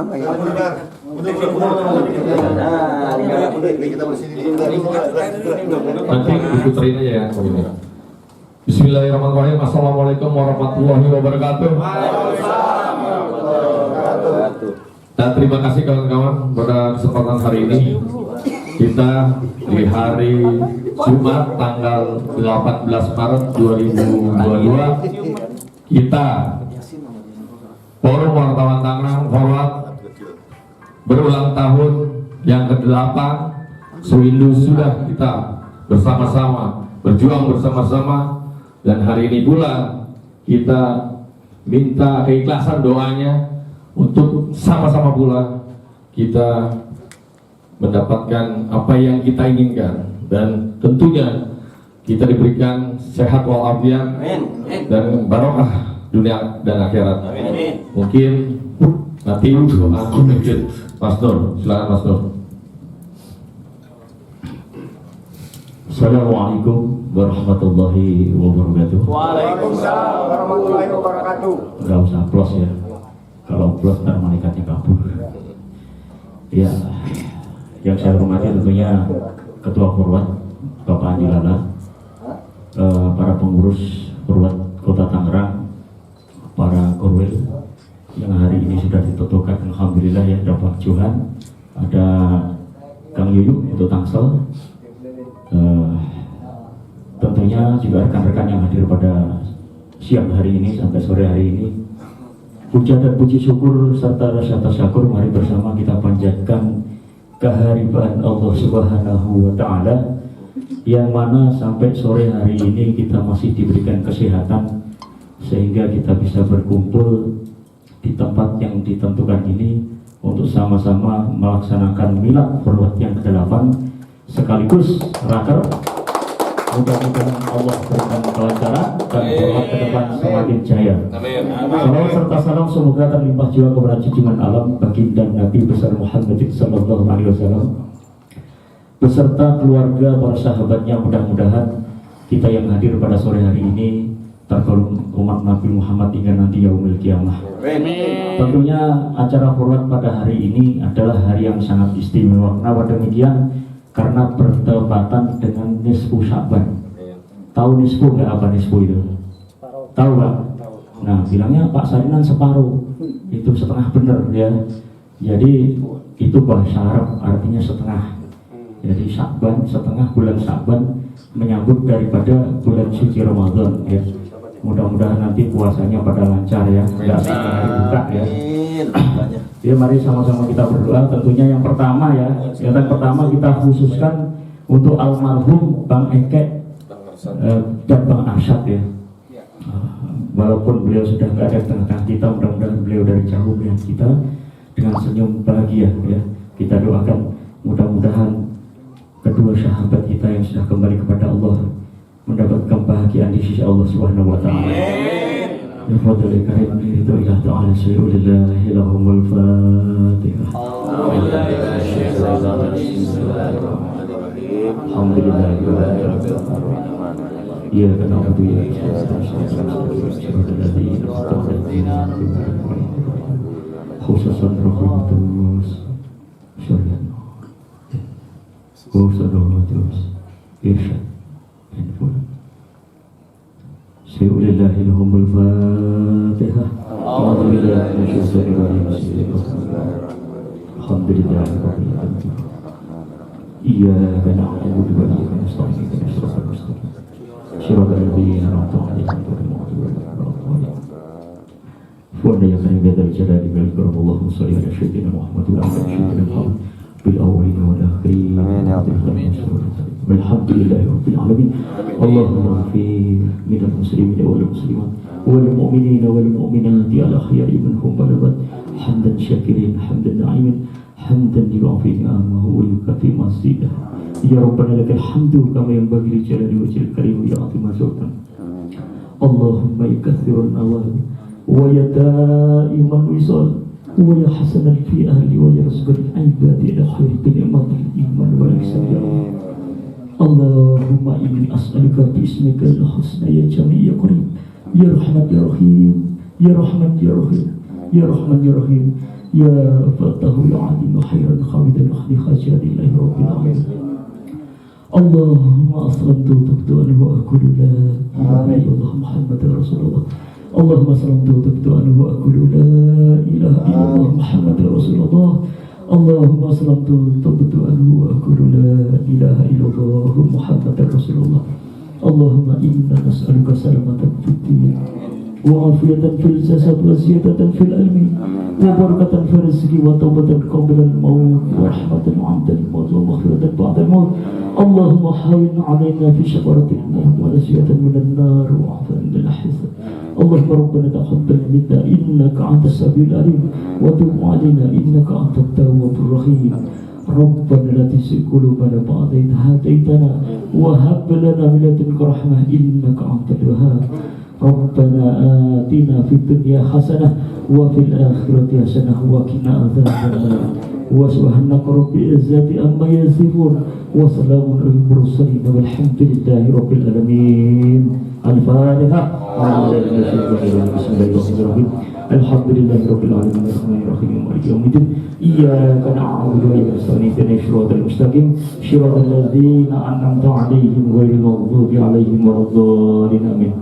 Nanti diputerin aja ya. Begini. Bismillahirrahmanirrahim. Assalamualaikum warahmatullahi wabarakatuh. Dan terima kasih kawan-kawan pada kesempatan hari ini. Kita di hari Jumat tanggal 18 Maret 2022 kita Forum Wartawan Tangerang Forward berulang tahun yang ke-8. Sewindu sudah kita bersama-sama berjuang bersama-sama, dan hari ini pula kita minta keikhlasan doanya untuk sama-sama pula kita mendapatkan apa yang kita inginkan, dan tentunya kita diberikan sehat walafiat dan barokah dunia dan akhirat. Mungkin nanti aku mungkin Mas Nur, silakan Mas Nur. Assalamualaikum warahmatullahi wabarakatuh. Waalaikumsalam warahmatullahi wabarakatuh. Gak usah plus ya, kalau plus ntar malaikatnya kabur. Ya, yang saya hormati tentunya Ketua Forward Bapak Andi Lala, para pengurus Forward Kota Tangerang, para korwil yang hari ini sudah ditentukan, alhamdulillah ya, ada Pak Johan, ada Kang Yuyuk untuk Tangsel, tentunya juga rekan-rekan yang hadir pada siang hari ini sampai sore hari ini. Puja dan puji syukur serta rasa tasyukur mari bersama kita panjatkan kehadiran Allah Subhanahu wa Ta'ala, yang mana sampai sore hari ini kita masih diberikan kesehatan sehingga kita bisa berkumpul di tempat yang ditentukan ini untuk sama-sama melaksanakan milad Forward yang ke-8 sekaligus raker Mudah-mudahan Allah berikan kelancaran dan Forward ke depan semakin jaya. Salawat serta salam semoga terlimpah jiwa kepada junjungan alam baginda Nabi besar Muhammad sallallahu alaihi wasallam beserta keluarga, para sahabatnya. Mudah-mudahan kita yang hadir pada sore hari ini tergolong umat Nabi Muhammad hingga nanti yaumil kiamah. Tentunya acara Forward pada hari ini adalah hari yang sangat istimewa. Kenapa demikian? Karena bertepatan dengan nisfu Sya'ban. Tahu nisfu nggak apa nisfu itu? Tahu Pak? Nah, bilangnya Pak Sarinan separuh. Itu setengah benar ya. Jadi itu bahasa Arab artinya setengah. Jadi Sya'ban, setengah bulan Sya'ban menyambut daripada bulan suci Ramadan ya. Mudah-mudahan nanti puasanya pada lancar ya, nggak sampai hari buka ya. Ya mari sama-sama kita berdoa. Tentunya yang pertama ya, yang pertama kita khususkan untuk almarhum Bang Eke dan Bang Arsyad ya. Walaupun beliau sudah nggak ada di tengah-tengah kita, mudah-mudahan beliau dari jauh melihat kita dengan senyum bahagia ya. Kita doakan mudah-mudahan kedua sahabat kita yang sudah kembali kepada Allah mendapatkan kebahagiaan di sisi Allah Subhanahu wa taala. Ya fadhil karim itu ilah ta'ala sayyidillah lahumul fatihah. Alhamdulillah ya kana abu ya khususan rahmatus syariat khususan rahmatus irsyad Sayyidillah lahumul fatihah. Alhamdulillah Alhamdulillah iyyaka na'budu wa iyyaka nasta'in ihdinas siratal ladzina an'amta 'alaihim ghairil maghdubi 'alaihim waladdallin. bil awwalin wal akhirin. Walhamdulillahi rabbil alamin. Allahumma ighfir minal muslimin wal muslimat wal mu'minina wal mu'minati al ahya'i minhum wal amwat hamdan syakirin hamdan na'imin hamdan yu'afi ni'amahu wa yukafi masjidah. Ya Rabbana lakal hamdu kama yanbaghi li jalali wajhil karim ya atima sultan. Allahumma ikathirun awal wa yada'iman wisal wa ya hasanan fi ahli wa ya rizqal ibadi ila khairi bi ni'matil iman wal ihsan ya Allahumma inni as'aluka bi ismika al-husna ya jami' ya karim ya rahman ya rahim ya rahman ya rahim ya rahman ya rahim ya fatahu ya alim khairan khamidan khali khajadillahi rabbil alamin. Allahumma aslamtu tubtu anhu wa aqulu la ilaha illallah Muhammadar Rasulullah. Allahumma aslamtu tubtu anhu wa aqulu la ilaha illallah Muhammadar Rasulullah. Allahumma aslamtu tubtu anhu wa aqulu la ilaha illallah Muhammadar Rasulullah. Allahumma inna nas'aluka salamatan fid din wa afiyatan fil jasad wa ziyadatan fil ilmi wa barakatan fil rizqi wa tawbatan qabla al-maut wa rahmatan 'inda al-maut wa maghfiratan ba'da al-maut. Allahumma hawwin 'alaina fi shafaratil maut wa nasiyatan minan nar wa 'afwan min al-hisab. Allahumma rabbana taqabbal minna innaka antas samiul alim wa tub 'alaina innaka antat tawwabur rahim. ربنا لا تزغ قلوبنا بعد إذ هديتنا وهب لنا من لدنك رحمة إنك أنت الوهاب. ربنا آتنا في الدنيا حسنة وفي الآخرة حسنة وقنا عذاب النار. وسبحانك رب العزة عما يصفون وسلام على المرسلين والحمد لله رب العالمين. الفاتحة. بسم الله الرحمن الرحيم. Alhamdulillahi rabbil alamin arrahmanir rahim maliki yaumiddin iyyaka na'budu wa iyyaka nasta'in ihdinas siratal mustaqim siratal ladzina an'amta 'alaihim ghairil maghdubi 'alaihim waladdallin amin.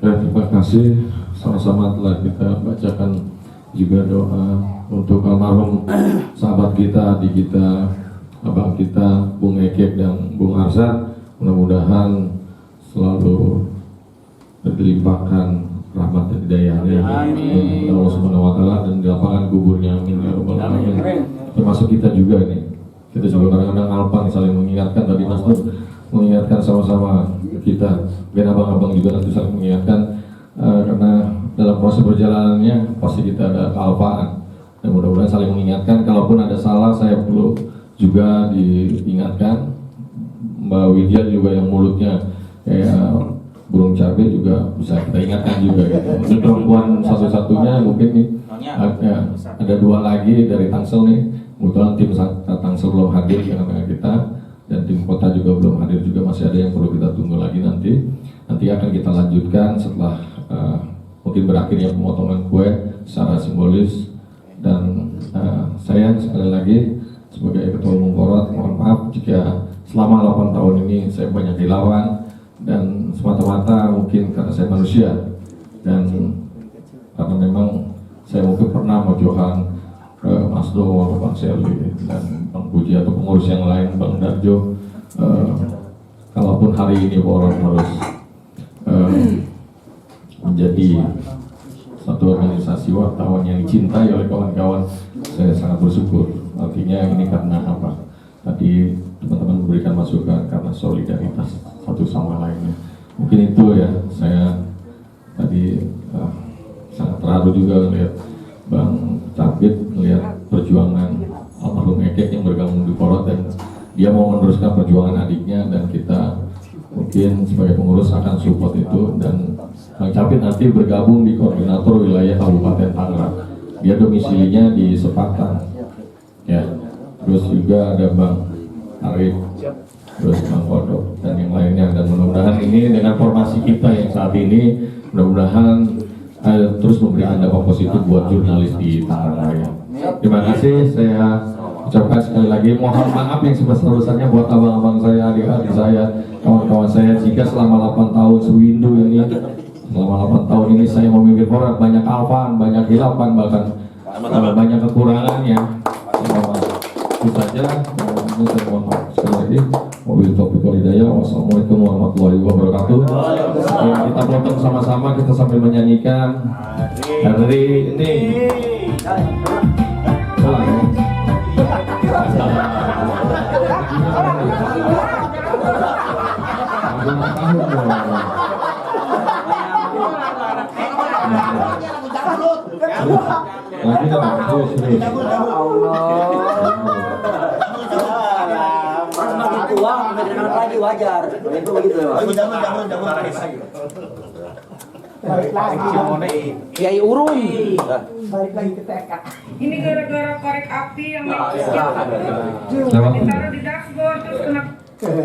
Terima kasih, sama-sama telah kita bacakan juga doa untuk almarhum sahabat kita, adik kita, abang kita, Bung Ekek dan Bung Arsyad. Mudah-mudahan selalu dilimpahkan rahmat dan hidayahnya Allah Subhanahu wa taala dan dilapangkan kuburnya amin ya rabbal alamin. Termasuk kita juga nih. Kita juga kadang-kadang alpang saling mengingatkan, tadi Mas Nur mengingatkan sama-sama kita, dan abang-abang juga nanti saling mengingatkan karena dalam proses perjalanannya pasti kita ada kealpaan. Dan mudah-mudahan saling mengingatkan, kalaupun ada salah saya perlu juga diingatkan, Mbak Widya juga yang mulutnya kayak burung cabai juga bisa kita ingatkan juga gitu. Untuk perempuan satu-satunya mungkin nih ada 2 lagi dari Tangsel nih. Kebetulan tim Tangsel belum hadir dengan kita dan tim kota juga belum hadir juga, masih ada yang perlu kita tunggu lagi nanti. Nanti akan kita lanjutkan setelah mungkin berakhirnya pemotongan kue secara simbolis. Dan saya sekali lagi sebagai Ketua Umum Porwat mohon maaf jika selama 8 tahun ini saya banyak dilawan dan semata-mata mungkin karena saya manusia dan karena memang saya mungkin pernah mojohan Mas Do, Bang Seli dan Bang Puji atau pengurus yang lain, Bang Darjo. Kalaupun hari ini Porwat harus menjadi satu organisasi wartawan yang dicintai oleh kawan-kawan, saya sangat bersyukur. Artinya ini karena apa? Tadi teman-teman memberikan masukan karena solidaritas satu sama lainnya. Mungkin itu ya, saya tadi sangat terharu juga melihat Bang Capit, melihat perjuangan almarhum Ekek yang bergabung di Porwat dan dia mau meneruskan perjuangan adiknya, dan kita mungkin sebagai pengurus akan support itu. Dan Bang Capit nanti bergabung di koordinator wilayah Kabupaten Tangerang, dia domisilinya di Sepatan ya. Terus juga ada Bang Arif, terus Bang Kodok dan yang lainnya. Dan mudah-mudahan ini dengan formasi kita yang saat ini mudah-mudahan terus memberikan dampak positif buat jurnalis di Tangerang Raya. Terima kasih, saya ucapkan sekali lagi mohon maaf yang sebesar-besarnya buat abang-abang saya, adik-adik saya, kawan-kawan saya, jika selama 8 tahun sewindu ini, selama 8 tahun ini saya memimpin Porwat banyak alfan, banyak hilafan, bahkan banyak kekurangannya. Itu saja, saya mohon maaf sekali lagi. Wabillahi taufiq wal hidayah. Wassalamualaikum warahmatullahi wabarakatuh. Kita potong sama-sama, kita sambil menyanyikan hari ini. Semakin tua, anak lagi wajar. Itu begitu ya. Balik lagi. Kiai Urung. Balik lagi ke TK. Ini gara-gara korek api yang ditaruh di dashboard terus kena. Kita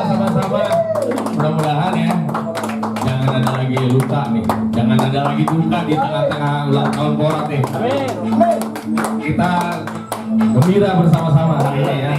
sama-sama mudah-mudahan ya, jangan ada lagi luka nih, jangan ada lagi duka di tengah-tengah ulang tahun Porwat nih. Kita gembira bersama-sama hari ini ya.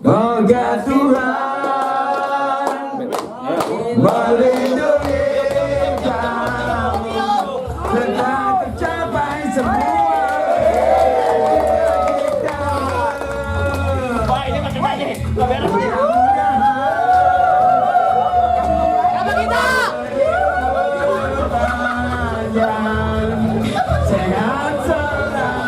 Moga Tuhan melindungi kami tetap tercapai semua sehat selama-lamanya.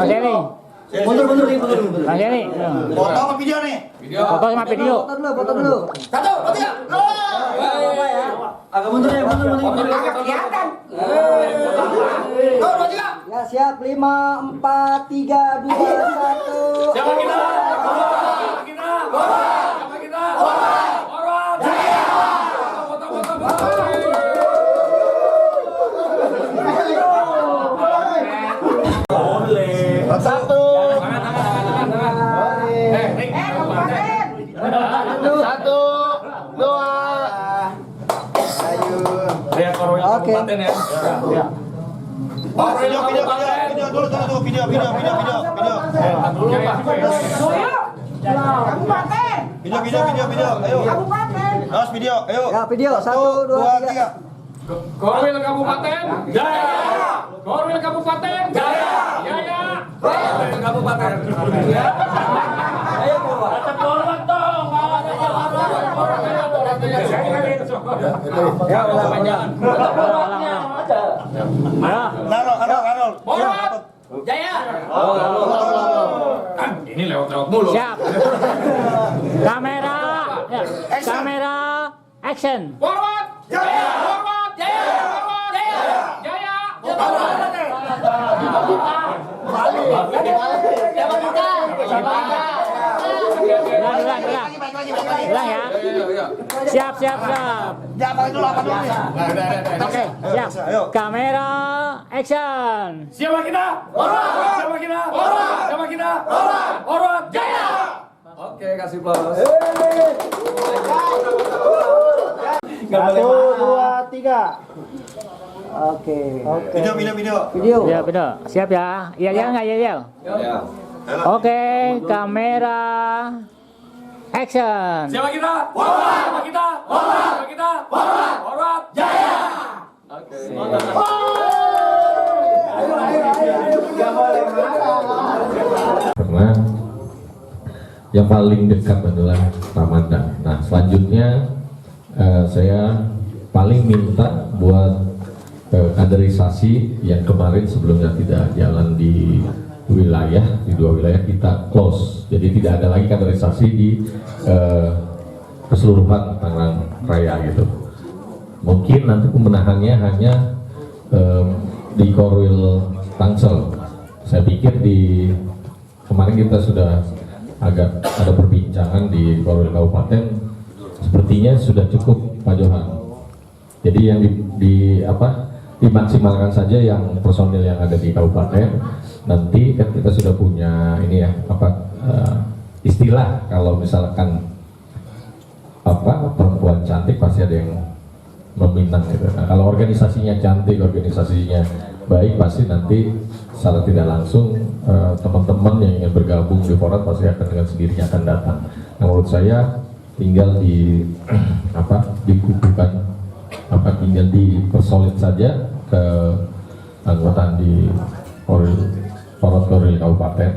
Mas Denny. Mundur nih, mundur. Mas Denny. Foto apa video nih? Foto sama video. Foto dulu. 1, 2, 3. Agak mundur ya, mundur. Kelihatan. 2, 3. Ya siap 5, 4, 3, 2, 1. Siapa kita? Oke. Video. Ayo. Ya video 1, 2, 3. Korwil Kabupaten Jaya. Korwil Kabupaten Jaya. Jaya. Korwil Kabupaten. Ayo Korwil dong. Ya udah panjang. Arnold. Korwil Jaya. Ini lewat mulu. Siap. Kamera. Ya. Kamera. Action. Forward. Jaya. Forward. Jaya. Forward. Jaya. Jaya. Ulang ya. Siap. Oke, siap. Kamera, action. Siapa kita? Forward. Jaya. Oke, kasih plus. 1, 2, 3. Oke. Video. Ya, benar. Siap ya. Iya nggak ya? Oke, kamera, action. Siapa kita? Forward. Jaya. Oke. Karena yang paling dekat adalah Ramadan. Nah, selanjutnya saya paling minta buat kaderisasi yang kemarin sebelumnya tidak jalan di dua wilayah kita close. Jadi tidak ada lagi kaderisasi di keseluruhan Tangerang Raya gitu. Mungkin nanti pembenahannya hanya di Korwil Tangsel. Saya pikir di kemarin kita sudah agak ada perbincangan di Korwil Kabupaten, sepertinya sudah cukup Pak Johan. Jadi yang dimaksimalkan saja yang personil yang ada di kabupaten. Nanti kan kita sudah punya ini ya istilah kalau misalkan perempuan cantik pasti ada yang meminang gitu. Nah, kalau organisasinya cantik, organisasinya baik, pasti nanti secara tidak langsung teman-teman yang ingin bergabung di Forward pasti akan dengan sendirinya akan datang. Nah, menurut saya tinggal dikukuhkan tinggal dipersolid saja ke anggotaan di Forward Korwil Kabupaten.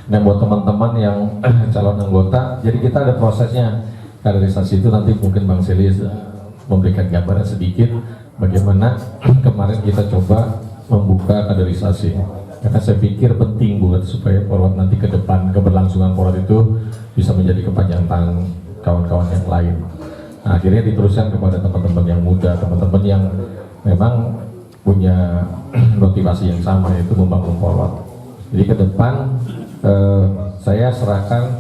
Nah, buat teman-teman yang calon anggota, jadi kita ada prosesnya kaderisasi itu. Nanti mungkin Bang Sili memberikan gambaran sedikit bagaimana kemarin kita coba membuka kaderisasi, karena saya pikir penting buat supaya Forward nanti ke depan keberlangsungan Forward itu bisa menjadi kepanjangan tangan kawan-kawan yang lain. Nah, akhirnya diteruskan kepada teman-teman yang muda, teman-teman yang memang punya motivasi yang sama, yaitu membangun Forward. Jadi ke depan saya serahkan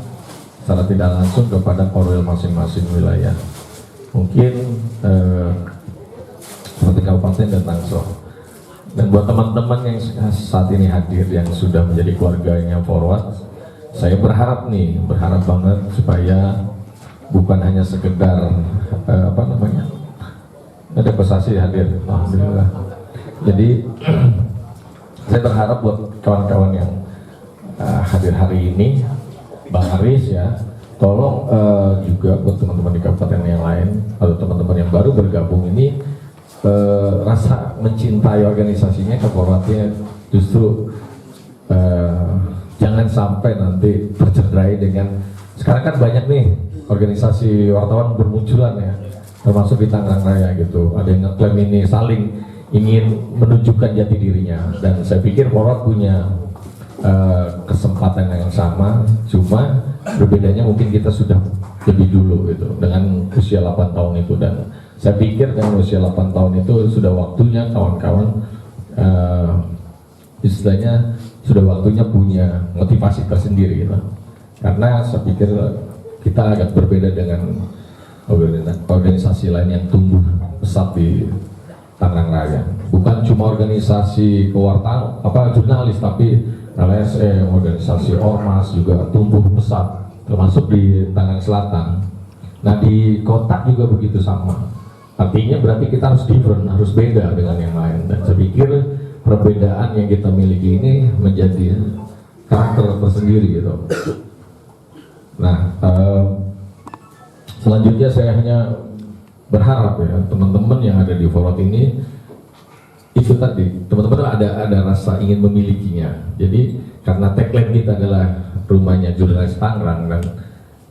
secara tidak langsung kepada Korwil masing-masing wilayah. Mungkin seperti Kabupaten dan Tangsel. Dan buat teman-teman yang saat ini hadir yang sudah menjadi keluarganya Forward, saya berharap banget supaya bukan hanya sekedar ada prestasi hadir, alhamdulillah. Jadi saya berharap buat kawan-kawan yang hadir hari ini, Bang Aris ya, tolong juga buat teman-teman di kabupaten yang lain atau teman-teman yang baru bergabung ini, rasa mencintai organisasinya, keforwardnya justru jangan sampai nanti tercederai dengan, sekarang kan banyak nih organisasi wartawan bermunculan ya, termasuk di Tangerang Raya gitu. Ada yang ngeklaim ini saling ingin menunjukkan jati dirinya, dan saya pikir Forward punya kesempatan yang sama, cuma berbedanya mungkin kita sudah lebih dulu gitu dengan usia 8 tahun itu, dan saya pikir dengan usia 8 tahun itu sudah waktunya kawan-kawan istilahnya sudah waktunya punya motivasi tersendiri gitu. Karena saya pikir kita agak berbeda dengan organisasi lain yang tumbuh pesat di Tangerang Raya. Bukan cuma organisasi kewartaan jurnalis, tapi LSM, organisasi ormas juga tumbuh pesat, termasuk di Tangerang Selatan. Nah di kota juga begitu sama. Artinya berarti kita harus different, harus beda dengan yang lain. Dan saya pikir perbedaan yang kita miliki ini menjadi karakter tersendiri gitu. Nah, selanjutnya saya hanya berharap ya teman-teman yang ada di Forward ini itu tadi, teman-teman ada rasa ingin memilikinya. Jadi karena tagline kita adalah rumahnya jurnalis Tangerang, dan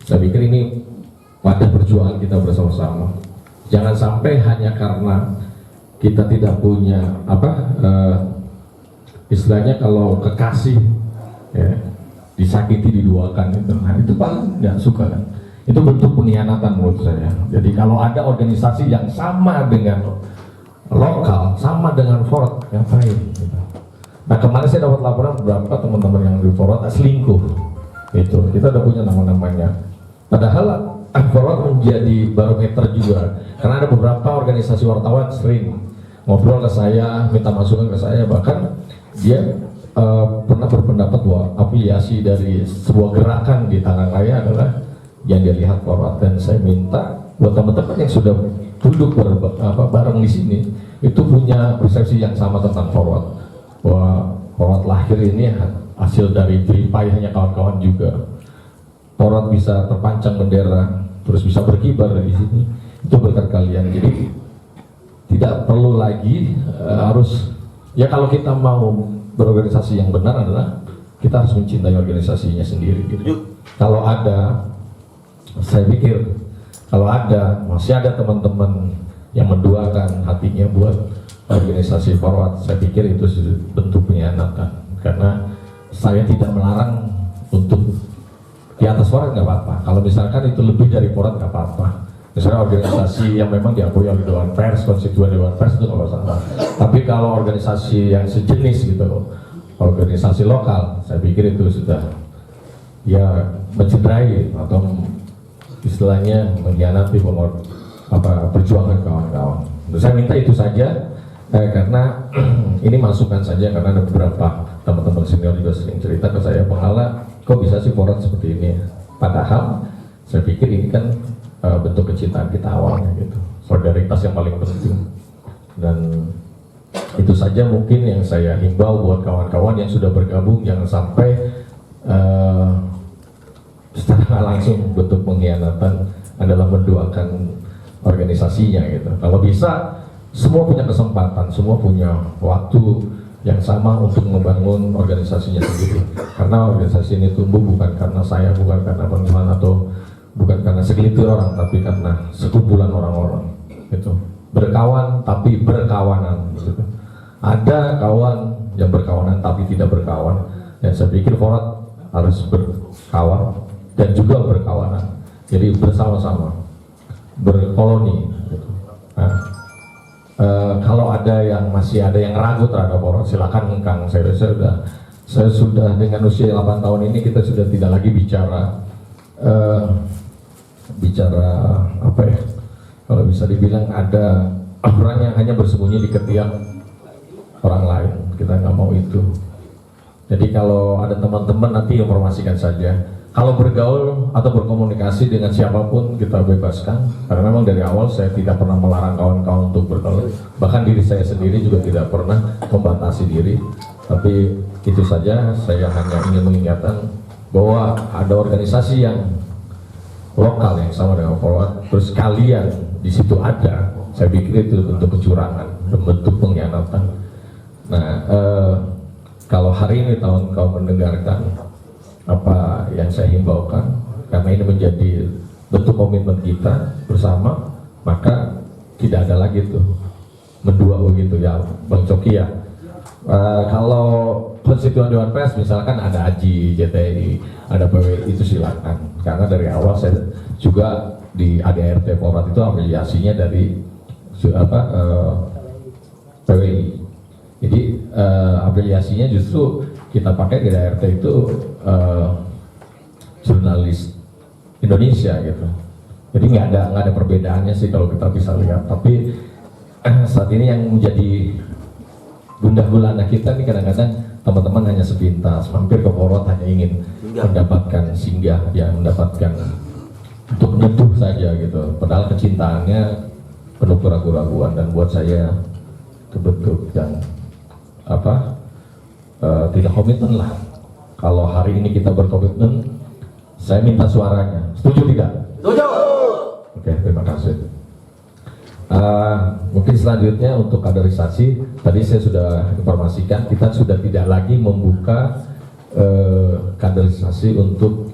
saya pikir ini wadah perjuangan kita bersama-sama. Jangan sampai hanya karena kita tidak punya istilahnya kalau kekasih ya, disakiti diduakan itu, nah itu paling nggak suka kan. Itu bentuk pengkhianatan menurut saya. Jadi kalau ada organisasi yang sama dengan lokal, sama dengan Forward, ngapain? Gitu. Nah kemarin saya dapat laporan beberapa teman-teman yang di Forward selingkuh. Itu kita udah punya nama-namanya. Padahal Forward menjadi barometer juga, karena ada beberapa organisasi wartawan sering ngobrol ke saya, minta masukan ke saya, bahkan dia pernah berpendapat bahwa afiliasi dari sebuah gerakan di Tangerang Raya adalah yang dia lihat Forward. Dan saya minta buat teman-teman yang sudah duduk bareng di sini itu punya persepsi yang sama tentang Forward, bahwa Forward lahir ini hasil dari jeripayah hanya kawan-kawan juga. Forward bisa terpancang bendera, terus bisa berkibar di sini, itu berkat kalian. Jadi tidak perlu lagi harus ya, kalau kita mau berorganisasi yang benar adalah kita harus mencintai organisasinya sendiri gitu. Kalau ada, saya pikir kalau masih ada teman-teman yang menduakan hatinya buat organisasi Forward, saya pikir itu bentuk pengkhianatan. Karena saya tidak melarang untuk di atas Forward nggak apa-apa. Kalau misalkan itu lebih dari Forward nggak apa-apa. Misalnya organisasi yang memang diakui oleh Dewan Pers, konstituen Dewan Pers itu nggak masalah. Tapi kalau organisasi yang sejenis gitu, organisasi lokal, saya pikir itu sudah ya mencederai atau istilahnya mengkhianati perjuangan kawan-kawan. Saya minta itu saja karena ini masukan saja, karena ada beberapa teman-teman senior juga sering cerita ke saya, Pengalah, kok bisa sih Forward seperti ini? Padahal saya pikir ini kan bentuk kecintaan kita awalnya gitu, solidaritas yang paling penting. Dan itu saja mungkin yang saya himbau buat kawan-kawan yang sudah bergabung, jangan sampai secara langsung bentuk pengkhianatan adalah mendoakan organisasinya gitu. Kalau bisa semua punya kesempatan, semua punya waktu yang sama untuk membangun organisasinya sendiri. Karena organisasi ini tumbuh bukan karena saya, bukan karena teman-teman, atau bukan karena segelintir orang, tapi karena sekumpulan orang-orang. Gitu. Berkawan tapi berkawanan. Gitu. Ada kawan yang berkawanan tapi tidak berkawan. Dan saya pikir Forward harus berkawan dan juga berkawanan. Jadi bersama-sama, berkoloni. Gitu. Nah, kalau ada yang masih ada yang ragu terhadap Forward, silakan Kang. Saya sudah dengan usia 8 tahun ini, kita sudah tidak lagi bicara apa ya, kalau bisa dibilang ada orang yang hanya bersembunyi di ketiak orang lain. Kita nggak mau itu. Jadi kalau ada teman-teman nanti informasikan saja. Kalau bergaul atau berkomunikasi dengan siapapun kita bebaskan, karena memang dari awal saya tidak pernah melarang kawan-kawan untuk bergaul. Bahkan diri saya sendiri juga tidak pernah membatasi diri. Tapi itu saja, saya hanya ingin mengingatkan bahwa ada organisasi yang lokal yang sama dengan Forward, terus kalian di situ ada, saya pikir itu bentuk kecurangan, bentuk pengkhianatan. Nah, kalau hari ini kawan-kawan mendengarkan apa yang saya himbaukan, karena ini menjadi bentuk komitmen kita bersama, maka tidak ada lagi tuh mendua begitu ya, Bang Coki ya. Kalau konstituen Dewan Pers misalkan ada AJI, JTI, ada PWI, itu silakan. Karena dari awal saya juga di ADRT Forward itu afiliasinya dari PWI. Jadi afiliasinya justru kita pakai di ADRT itu jurnalis Indonesia gitu. Jadi nggak ada perbedaannya sih kalau kita bisa lihat. Tapi saat ini yang menjadi gundah gulana kita nih kadang-kadang teman-teman hanya sepintas mampir ke Forward hanya ingin mendapatkan singgah, ya mendapatkan untuk nyentuh saja gitu. Padahal kecintaannya penuh keraguan-keraguan, dan buat saya kebentuk dan tidak komitmen lah. Kalau hari ini kita berkomitmen, saya minta suaranya. Setuju tidak? Setuju. Oke, terima kasih. Mungkin selanjutnya untuk kaderisasi, tadi saya sudah informasikan kita sudah tidak lagi membuka kaderisasi untuk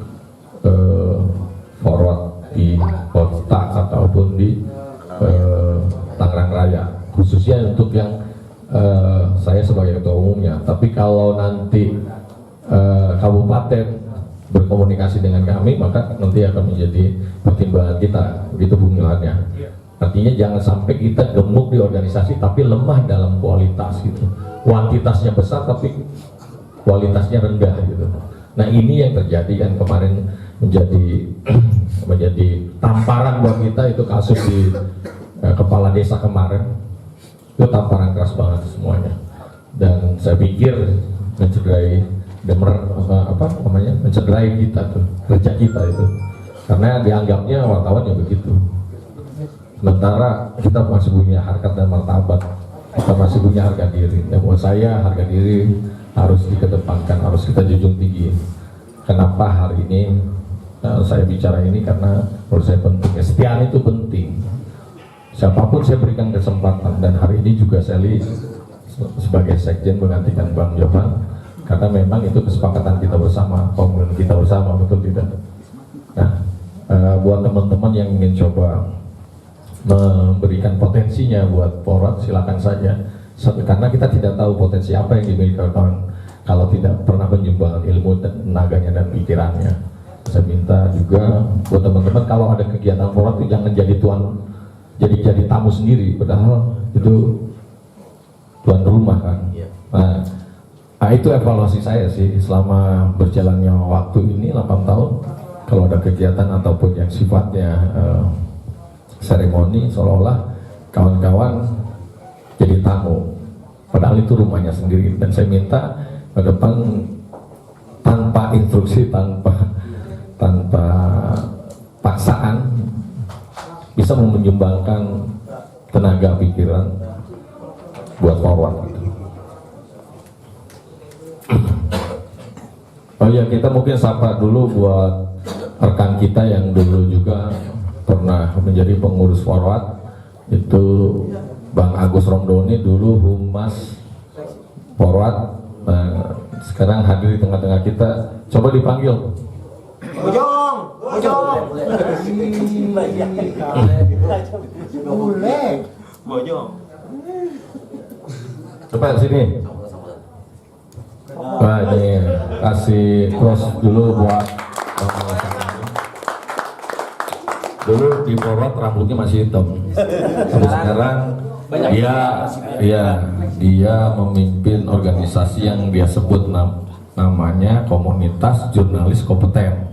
Forward di kota ataupun di Tangerang Raya, khususnya untuk yang saya sebagai ketua umumnya. Tapi kalau nanti kabupaten berkomunikasi dengan kami, maka nanti akan menjadi pertimbangan kita, begitu Bung Milannya. Artinya jangan sampai kita gemuk di organisasi tapi lemah dalam kualitas gitu. Kuantitasnya besar tapi kualitasnya rendah gitu. Nah ini yang terjadi kan kemarin menjadi tamparan buat kita, itu kasus di kepala desa kemarin. Itu tamparan keras banget semuanya. Dan saya pikir mencederai kita tuh, kerja kita itu, karena dianggapnya wartawan ya begitu. Sementara kita masih punya harkat dan martabat, kita masih punya harga diri. Dan buat saya harga diri harus dikedepankan, harus kita junjung tinggi. Kenapa hari ini saya bicara ini? Karena menurut saya penting, kesetiaan itu penting. Siapapun saya berikan kesempatan, dan hari ini juga saya sebagai sekjen menggantikan Bang Johan, karena memang itu kesepakatan kita bersama, komitmen kita bersama, betul tidak? Nah, buat teman-teman yang ingin coba memberikan potensinya buat Forward, silakan saja. Karena kita tidak tahu potensi apa yang dimiliki orang kalau tidak pernah menyumbang ilmu dan tenaganya dan pikirannya. Saya minta juga buat teman-teman kalau ada kegiatan Forward itu jangan jadi tamu sendiri, padahal itu tuan rumah kan. Nah, itu evaluasi saya sih selama berjalannya waktu ini 8 tahun. Kalau ada kegiatan ataupun yang sifatnya seremoni, seolah-olah kawan-kawan jadi tamu, padahal itu rumahnya sendiri. Dan saya minta ke depan tanpa instruksi, tanpa paksaan, bisa menyumbangkan tenaga pikiran buat Forward. Oh ya, kita mungkin sapa dulu buat rekan kita yang dulu juga pernah menjadi pengurus Forward, itu Bang Agus Romdoni, dulu Humas Forward. Nah, sekarang hadir di tengah-tengah kita, coba dipanggil. Bojong, bojong. Bojong. Coba sini. Nah, ini kasih cross dulu buat dulu di Forward rambutnya masih hitam. Tapi sekarang dia memimpin organisasi yang dia sebut namanya Komunitas Jurnalis Kompeten.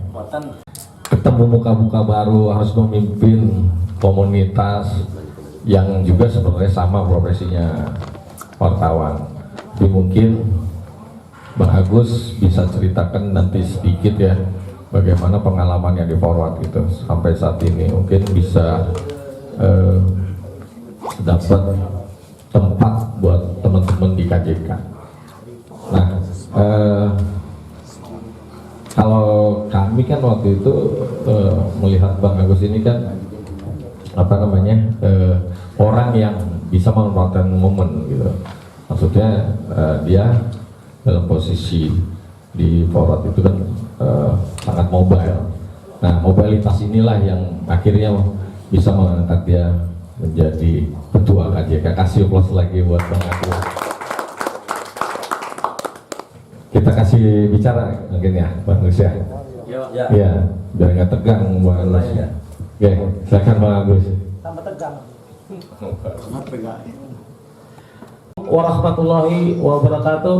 Ketemu muka-muka baru, harus memimpin komunitas yang juga sebenarnya sama profesinya wartawan. Jadi mungkin Bang Agus bisa ceritakan nanti sedikit ya bagaimana pengalamannya di Forward gitu sampai saat ini, mungkin bisa dapat tempat buat teman-teman di KJK. Nah, kalau kami kan waktu itu melihat Bang Agus ini kan orang yang bisa memanfaatkan momen gitu. Maksudnya dia dalam posisi di Forward itu kan sangat mobile. Nah, mobilitas inilah yang akhirnya bisa mengangkat dia menjadi ketua KJK. Kasih aplaus lagi buat Bang Agus. kita kasih bicara mungkin ya, Bang Agus ya. Ya. Iya, biar nggak tegang Bang Agus. Oke, silakan Bang Agus. Tambah tegang. Warahmatullahi wabarakatuh.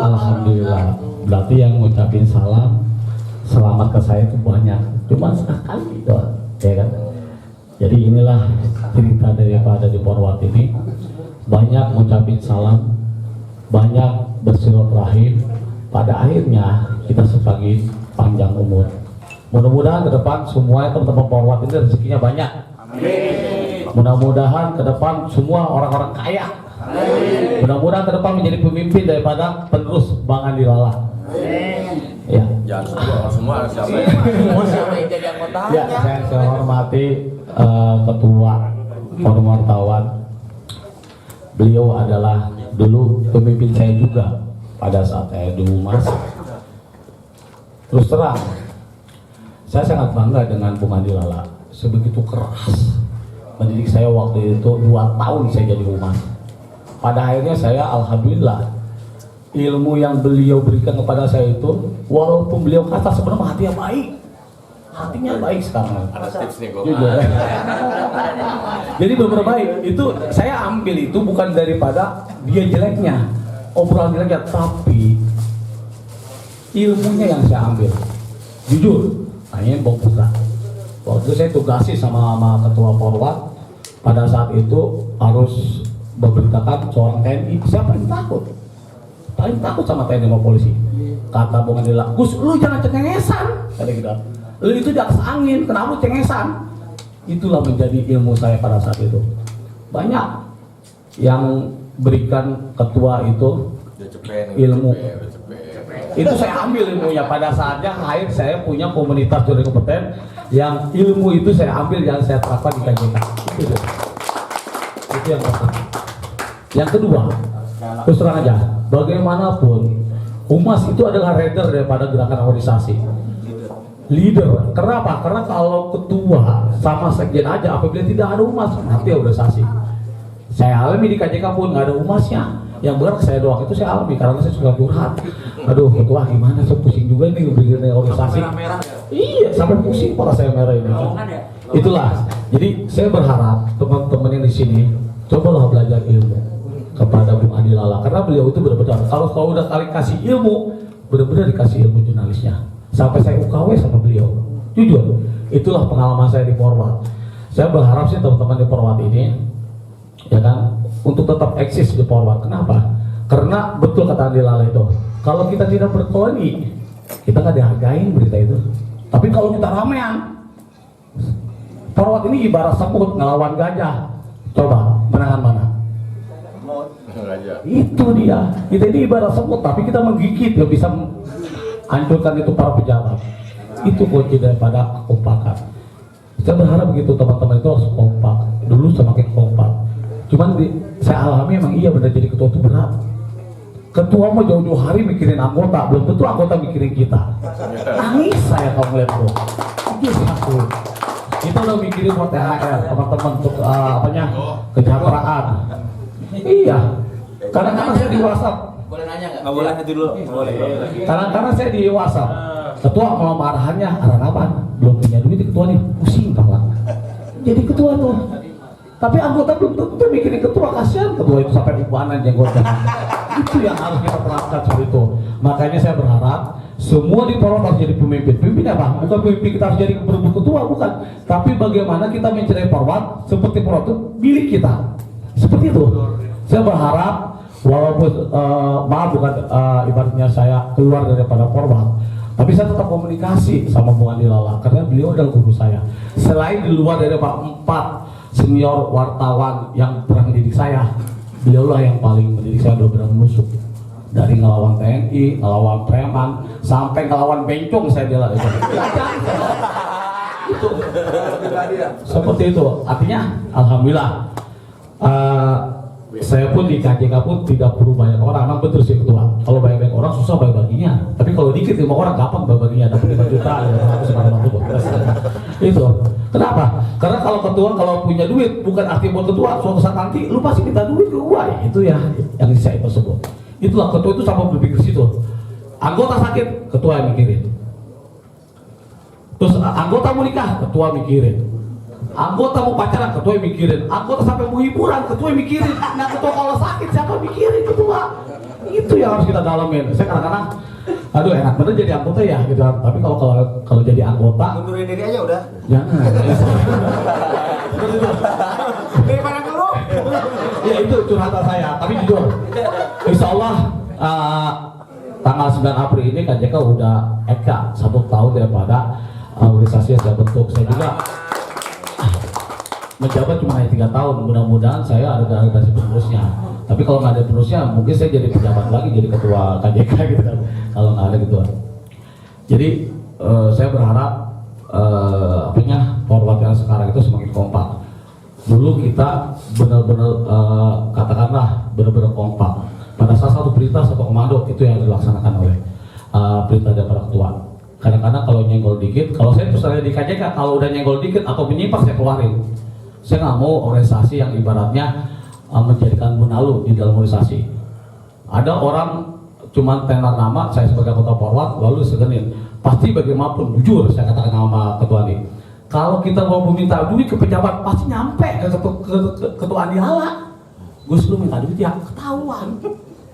Alhamdulillah. Berarti yang ngucapin salam selamat ke saya itu banyak, cuma sekali doang, ya kan? Jadi inilah cerita daripada di Porwat ini. Banyak ngucapin salam, banyak bersilaturahim. Pada akhirnya kita sebagai panjang umur. Mudah-mudahan ke depan semua teman-teman Porwat ini rezekinya banyak. Mudah-mudahan ke depan semua orang-orang kaya. Mudah-mudahan ke depan menjadi pemimpin daripada penerus Bang Andi Lala. Ya. Jangan semua siapa yang jadi anggota. Ya, saya hormati Ketua Forum Wartawan. Beliau adalah dulu pemimpin saya juga pada saat saya di Humas. Terus terang, saya sangat bangga dengan Bung Andi Lala. Sebegitu keras mendidik saya waktu itu 2 tahun saya jadi Humas. Pada akhirnya saya alhamdulillah ilmu yang beliau berikan kepada saya itu, walaupun beliau kata sebenarnya hatinya baik sekarang. Ada tips nih gue. Jadi beberapa baik itu saya ambil itu bukan daripada dia jeleknya, obrolan jeleknya, tapi ilmunya yang saya ambil. Jujur, tanya Bang Putra. Waktu itu saya tugasi sama Ketua Porwat, pada saat itu harus memberitakan seorang TNI. Siapa yang takut? Paling takut sama TNI sama polisi. Kata Bung Andi Lala, Gus, lu jangan cengengesan. Kata gitu. Lu itu di atas angin, kenapa lu cengengesan? Itulah menjadi ilmu saya pada saat itu. Banyak yang berikan ketua itu ilmu. Itu saya ambil ilmunya. Pada saatnya akhir saya punya komunitas juri kompeten yang ilmu itu saya ambil yang saya terapkan di KJK. Itu yang pertama. Yang kedua, terus terang aja, bagaimanapun Humas itu adalah leader daripada gerakan organisasi. Leader. Kenapa? Karena kalau ketua sama sekjen aja, apabila tidak ada Humas, nanti organisasi. Saya alami di KJK pun nggak ada Humasnya. Yang benar saya doang itu saya alami karena saya suka curhat. Aduh, ketua gimana? Saya pusing juga ini bikin organisasi. Iya, sampai pusing kepala saya merah ini. Itulah. Jadi saya berharap teman-teman yang di sini cobalah belajar ilmu kepada Bung Andi Lala, karena beliau itu benar-benar kalau udah kali kasih ilmu, benar-benar dikasih ilmu jurnalisnya. Sampai saya UKW sama beliau. Jujur, itulah pengalaman saya di Porwat. Saya berharap sih teman-teman di Porwat ini, ya kan, untuk tetap eksis di Porwat. Kenapa? Karena betul kata Andi Lala itu, kalau kita tidak berkoloni, kita nggak dihargain berita itu. Tapi kalau kita ramean, Porwat ini ibarat semut ngelawan gajah. Coba menangan mana? Itu dia. Kita ini ibarat semut, tapi kita menggigit, nggak bisa hancurkan itu para pejabat. Itu kunci daripada kekompakan. Saya berharap begitu teman-teman itu harus kompak. Dulu semakin kompak. Cuman saya alami emang iya benar jadi ketua itu berat. Ketua mau jauh-jauh hari mikirin anggota, belum tentu anggota mikirin kita. Nangis saya kalau ngeliat itu. Itu satu. Kita udah mikirin buat THR teman-teman untuk kesejahteraan. Iya. Kadang-kadang saya di WhatsApp. Boleh nanya nggak? Nggak boleh nanti dulu. Boleh. Kadang-kadang saya di WhatsApp. Ketua kalau arahannya arahan apa? Belum punya duit ketua nih, pusing kepala. Jadi ketua tuh. Tapi anggota belum tentu mikirin ketua, kasihan ketua itu sampai ribuanan jenggotnya. Itu yang harus kita terapkan seperti itu. Makanya saya berharap semua di Porwat harus jadi pemimpin. Pemimpin apa? Bukan pemimpin kita harus jadi berebut ketua, bukan. Tapi bagaimana kita mencari Porwat seperti Porwat itu milik kita. Seperti itu. Saya berharap walaupun maaf bukan ibaratnya saya keluar daripada Porwat, tapi saya tetap komunikasi sama Bung Andi Lala karena beliau adalah guru saya. Selain di luar dari 4 senior wartawan yang pernah mendidik saya, beliaulah yang paling mendidik saya benar-benar menusuk. Dari ngelawan TNI, ngelawan preman, sampai ngelawan bencong saya dilatih. Itu seperti itu. Artinya, alhamdulillah Saya pun di KJK pun tidak perlu banyak orang, memang betul sih ketua. Kalau banyak orang susah bagi-baginya. Tapi kalau dikit 5 orang gampang bagi-baginya, dapat 5 juta, 150. Itu. Kenapa? Karena kalau ketua kalau punya duit bukan arti buat ketua, suatu saat nanti lu pasti minta duit ke gua. Itu ya yang saya tersebut. Itulah ketua itu sama berpikir situ. Anggota sakit, ketua yang mikirin. Terus anggota mau nikah, ketua mikirin. Anggota mau pacaran, ketua yang mikirin. Anggota sampai mau hiburan, ketua yang mikirin. Nah ketua kalau sakit, siapa mikirin ketua? Itu yang harus kita dalamin. Saya kadang-kadang, aduh enak bener jadi anggota ya gitu. Tapi kalau jadi anggota, Mundurin diri aja udah. jangan. Daripada dulu. Ya itu curhatan saya. Tapi jujur, insya Allah tanggal 9 April ini KJK udah EKA 1 tahun daripada organisasi yang sudah bentuk. Saya juga menjabat cuma hanya 3 tahun, mudah-mudahan saya ada organisasi penerusnya. Tapi kalau nggak ada penerusnya, mungkin saya jadi pejabat lagi, jadi ketua KJK gitu kan. Kalau nggak ada gitu. Jadi saya berharap Forward yang sekarang itu semakin kompak. Dulu kita benar-benar katakanlah benar-benar kompak. Pada saat satu perintah, satu komando itu yang dilaksanakan oleh perintah daripada ketua. Kadang-kadang kalau nyenggol dikit, kalau saya terus di KJK, kalau udah nyenggol dikit atau menyimpang saya keluarin. Saya nggak mau organisasi yang ibaratnya menjadikan benalu di dalam organisasi. Ada orang cuma tenar nama, saya sebagai ketua Forward, lalu disegenin. Pasti bagaimanapun, jujur saya katakan sama ketua ini. Kalau kita mau meminta duit ke pejabat, pasti nyampe ke ketua Andiala. Gus lu minta duit ya, ketahuan.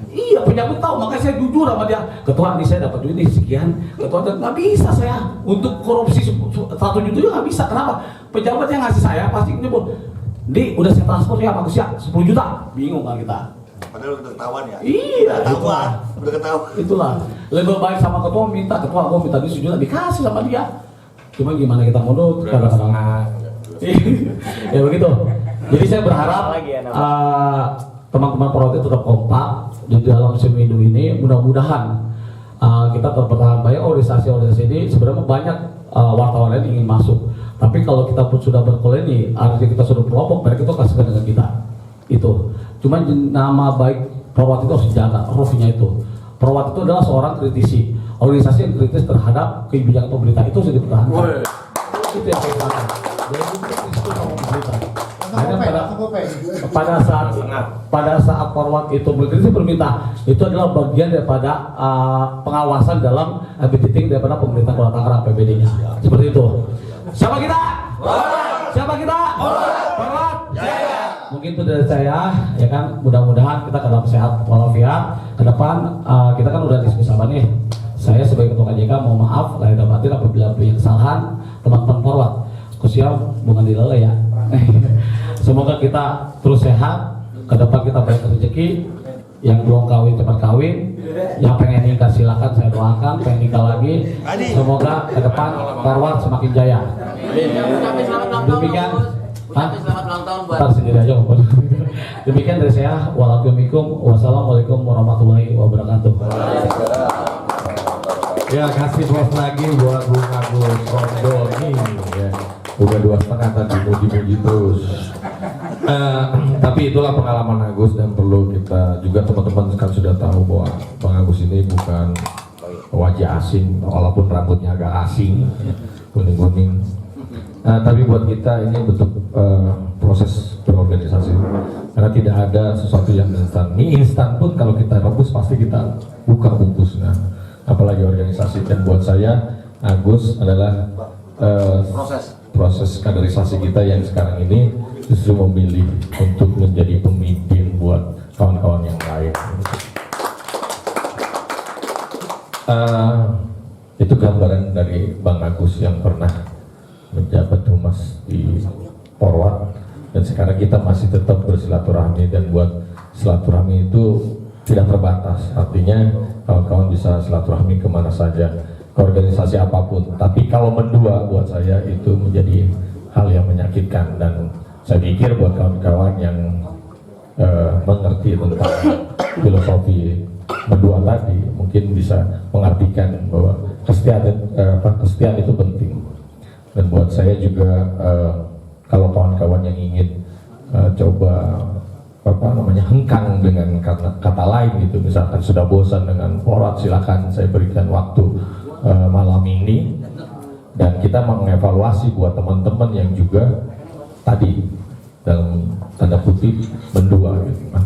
Iya, pejabat tahu, makanya saya jujur sama dia. Ketua ini saya dapat duit nih sekian. Ketua nggak bisa saya untuk korupsi 1 juta juga nggak bisa. Kenapa? Pejabat yang ngasih saya pasti nyebut, "Di, udah saya transfer ya bagus ya 10 juta." Bingung kan kita. Padahal udah ketahuan ya. Iya, ketahuan. Udah ketahuan. Itulah. Lebih baik sama ketua minta, ketua gua minta duit 1 juta dikasih sama dia. Cuma gimana kita mundur kadang-kadang. Ya begitu. Jadi saya berharap teman-teman Forward tetap kompak di dalam seminggu ini. Mudah-mudahan kita tetap bertahan. Banyak organisasi-organisasi ini sebenarnya banyak wartawan lain ingin masuk. Tapi kalau kita pun sudah berkoloni, artinya kita sudah kelompok, mereka itu kasihkan dengan kita. Itu. Cuman nama baik Forward itu harus dijaga, rohnya itu. Forward itu adalah seorang kritisi, organisasi yang kritis terhadap kebijakan pemerintah itu sudah dipertahankan. Itu yang saya katakan. Jadi itu kritis itu sama pemerintah. Pada saat Forward itu berkritik pemerintah, itu adalah bagian daripada pengawasan dalam budgeting daripada pemerintah Kota Tangerang PBD-nya. Seperti itu. Siapa kita? Siapa kita? Forward. Mungkin itu dari saya, ya kan. Mudah-mudahan kita dalam sehat walafiat. Ke depan kita kan udah diskusi sama nih. Saya sebagai ketua KJK mau maaf lahir dan batin apabila punya kesalahan teman-teman Forward. Khususnya bukan dilele ya. Semoga kita terus sehat, ke depan kita banyak rezeki, yang belum kawin cepat kawin, yang pengen nikah silakan saya doakan, pengen nikah lagi, semoga ke depan Forward semakin jaya. Demikian, ntar sendiri aja ngomong. Demikian dari saya, wassalamualaikum warahmatullahi wabarakatuh. Ya, kasih plus lagi buat Bung Agus Rondo nih ya. Udah 2,5 tadi muji-muji terus. Tapi itulah pengalaman Agus dan perlu kita juga teman-teman kan sudah tahu bahwa Bang Agus ini bukan wajah asing walaupun rambutnya agak asing, kuning-kuning. Tapi buat kita ini bentuk proses berorganisasi karena tidak ada sesuatu yang instan. Mie instan pun kalau kita rebus pasti kita buka bungkusnya. Apalagi organisasi. Dan buat saya Agus adalah proses kaderisasi kita yang sekarang ini justru memilih untuk menjadi pemimpin buat kawan-kawan yang lain. Itu gambaran dari Bang Agus yang pernah menjabat humas di Forward dan sekarang kita masih tetap bersilaturahmi, dan buat silaturahmi itu tidak terbatas, artinya kawan-kawan bisa silaturahmi kemana saja, ke organisasi apapun. Tapi kalau mendua buat saya itu menjadi hal yang menyakitkan, dan saya pikir buat kawan-kawan yang mengerti tentang filosofi mendua tadi mungkin bisa mengartikan bahwa kesetiaan itu penting. Dan buat saya juga kalau kawan-kawan yang ingin coba hengkang dengan kata lain gitu, misalkan sudah bosan dengan Forward, silakan saya berikan waktu malam ini, dan kita mengevaluasi buat teman-teman yang juga tadi dalam tanda kutip mendua gitu kan.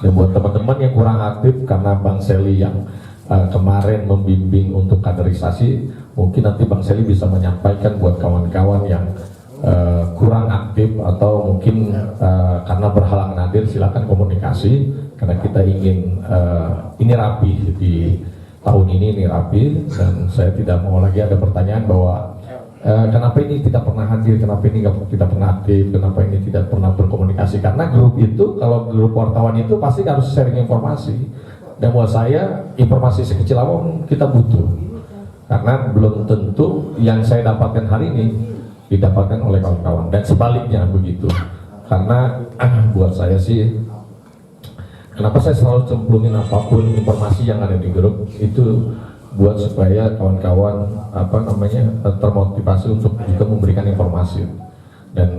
Dan buat teman-teman yang kurang aktif karena Bang Seli yang kemarin membimbing untuk kaderisasi, mungkin nanti Bang Seli bisa menyampaikan buat kawan-kawan yang kurang aktif atau mungkin karena berhalangan hadir, silakan komunikasi, karena kita ingin ini rapi di tahun ini rapi, dan saya tidak mau lagi ada pertanyaan bahwa kenapa ini tidak pernah hadir, kenapa ini tidak pernah aktif, kenapa ini tidak pernah berkomunikasi, karena grup itu, kalau grup wartawan itu pasti harus sharing informasi, dan buat saya informasi sekecil apapun kita butuh, karena belum tentu yang saya dapatkan hari ini didapatkan oleh kawan-kawan, dan sebaliknya begitu. Karena buat saya sih, kenapa saya selalu cemplungin apapun informasi yang ada di grup itu buat supaya kawan-kawan termotivasi untuk juga memberikan informasi. Dan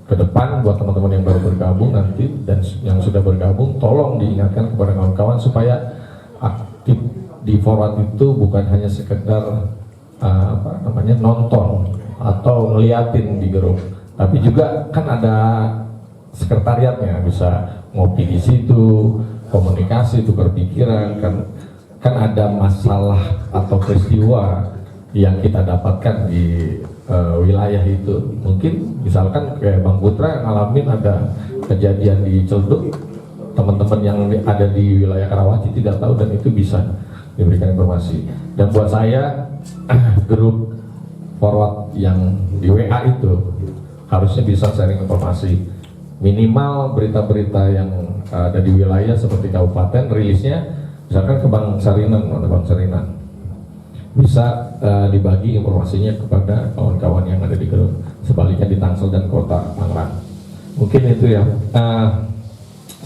ke depan buat teman-teman yang baru bergabung nanti dan yang sudah bergabung, tolong diingatkan kepada kawan-kawan supaya aktif di Forward itu bukan hanya sekedar nonton atau ngeliatin di grup, tapi juga kan ada sekretariatnya, bisa ngopi di situ, komunikasi, tukar pikiran, kan ada masalah atau peristiwa yang kita dapatkan di wilayah itu. Mungkin misalkan kayak Bang Putra ngalamin ada kejadian di Celduk, teman-teman yang ada di wilayah Karawaci tidak tahu, dan itu bisa diberikan informasi. Dan buat saya grup Forward yang di WA itu harusnya bisa sharing informasi, minimal berita-berita yang ada di wilayah seperti kabupaten, rilisnya misalkan ke Bang Sarinan, bisa dibagi informasinya kepada kawan-kawan yang ada di grup, sebaliknya di Tangsel dan Kota Tangerang. Mungkin itu ya,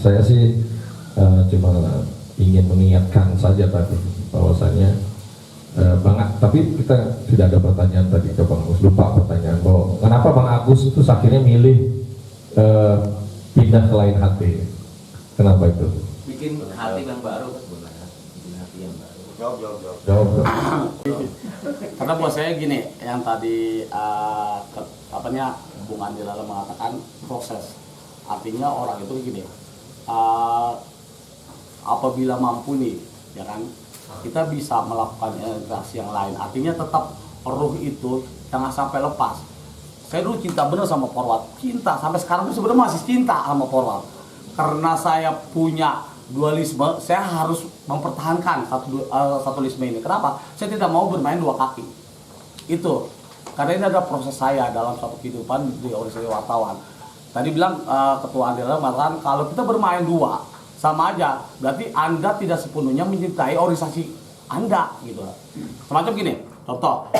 saya sih cuma ingin mengingatkan saja tadi bahwasanya tapi kita tidak ada pertanyaan tadi ke Bang Agus, lupa pertanyaan bahwa kenapa Bang Agus itu akhirnya milih pindah ke lain hati, kenapa itu? Bikin hati yang baru. Jawab. Karena buat saya gini, yang tadi Bung Andi Lala mengatakan proses, artinya orang itu gini, apabila mampu nih, ya kan, kita bisa melakukan integrasi yang lain, artinya tetap ruh itu jangan sampai lepas. Saya dulu cinta bener sama Forward, cinta sampai sekarang tuh sebenarnya masih cinta sama Forward, karena saya punya dualisme, saya harus mempertahankan satulisme ini. Kenapa? Saya tidak mau bermain dua kaki. Itu karena ini adalah proses saya dalam suatu kehidupan di organisasi wartawan. Tadi bilang Ketua Andi mengatakan kalau kita bermain dua sama aja, berarti Anda tidak sepenuhnya mencintai organisasi Anda gitu. Semacam gini, contoh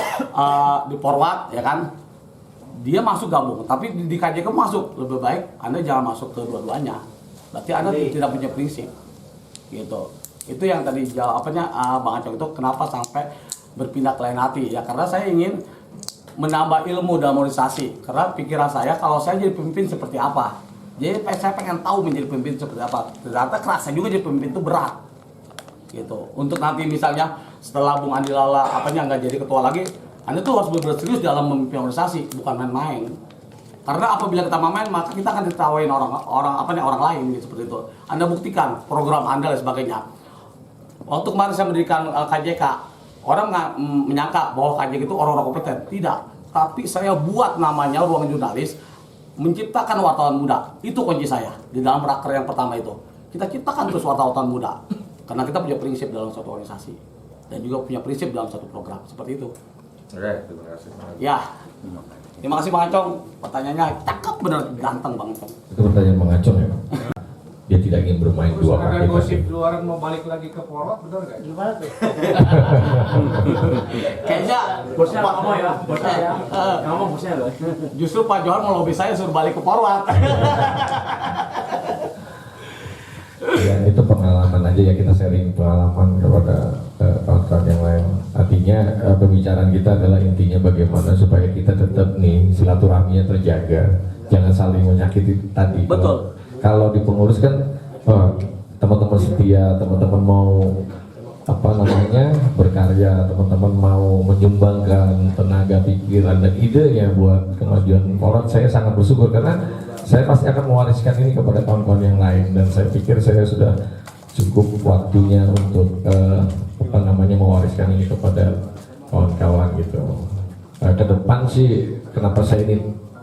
di Forward ya kan, dia masuk gabung, tapi di KJK masuk, lebih baik Anda jangan masuk ke dua-duanya. Berarti Anda tidak punya prinsip gitu. Itu yang tadi jawabannya Bang Acong itu kenapa sampai berpindah ke lain hati ya, karena saya ingin menambah ilmu dalam organisasi. Karena pikiran saya kalau saya jadi pemimpin seperti apa, jadi saya pengen tahu menjadi pemimpin seperti apa. Ternyata kerasa juga jadi pemimpin itu berat gitu. Untuk nanti misalnya setelah Bung Andi Lala nggak jadi ketua lagi, Anda tuh harus benar-benar serius dalam memimpin organisasi, bukan main-main. Karena apabila kita main, maka kita akan ditawain orang lain gitu, seperti itu. Anda buktikan program Anda dan sebagainya. Waktu kemarin saya mendirikan KJK, orang nggak menyangka bahwa KJK itu orang-orang kompeten. Tidak. Tapi saya buat namanya ruang jurnalis, menciptakan wartawan muda. Itu kunci saya di dalam raker yang pertama itu. Kita ciptakan terus wartawan muda. Karena kita punya prinsip dalam suatu organisasi dan juga punya prinsip dalam satu program. Seperti itu. Oke, terima kasih. Ya. Terima kasih Bang Acong. Pertanyaannya cakep bener, ganteng Bang Acong. Itu pertanyaan Bang Acong ya? Dia tidak ingin bermain dua kaki. Ada gosip luaran mau balik lagi ke Forward, bener nggak? Gimana tuh? Kayaknya bosnya ngomong ya, bosnya ya. Ngomong bosnya loh. Justru Pak Johan mau lobby saya suruh balik ke Forward. Ya itu pengalaman aja ya, kita sharing pengalaman kepada kawan-kawan yang lain. Artinya pembicaraan kita adalah intinya bagaimana supaya kita tetap nih silaturahminya terjaga, jangan saling menyakiti tadi. Betul. kalau di pengurus kan teman-teman setia, teman-teman mau berkarya, teman-teman mau menyumbangkan tenaga pikiran dan idenya buat kemajuan Forward. Saya sangat bersyukur karena saya pasti akan mewariskan ini kepada kawan-kawan yang lain, dan saya pikir saya sudah cukup waktunya untuk mewariskan ini kepada kawan-kawan gitu. Ke depan sih kenapa saya ini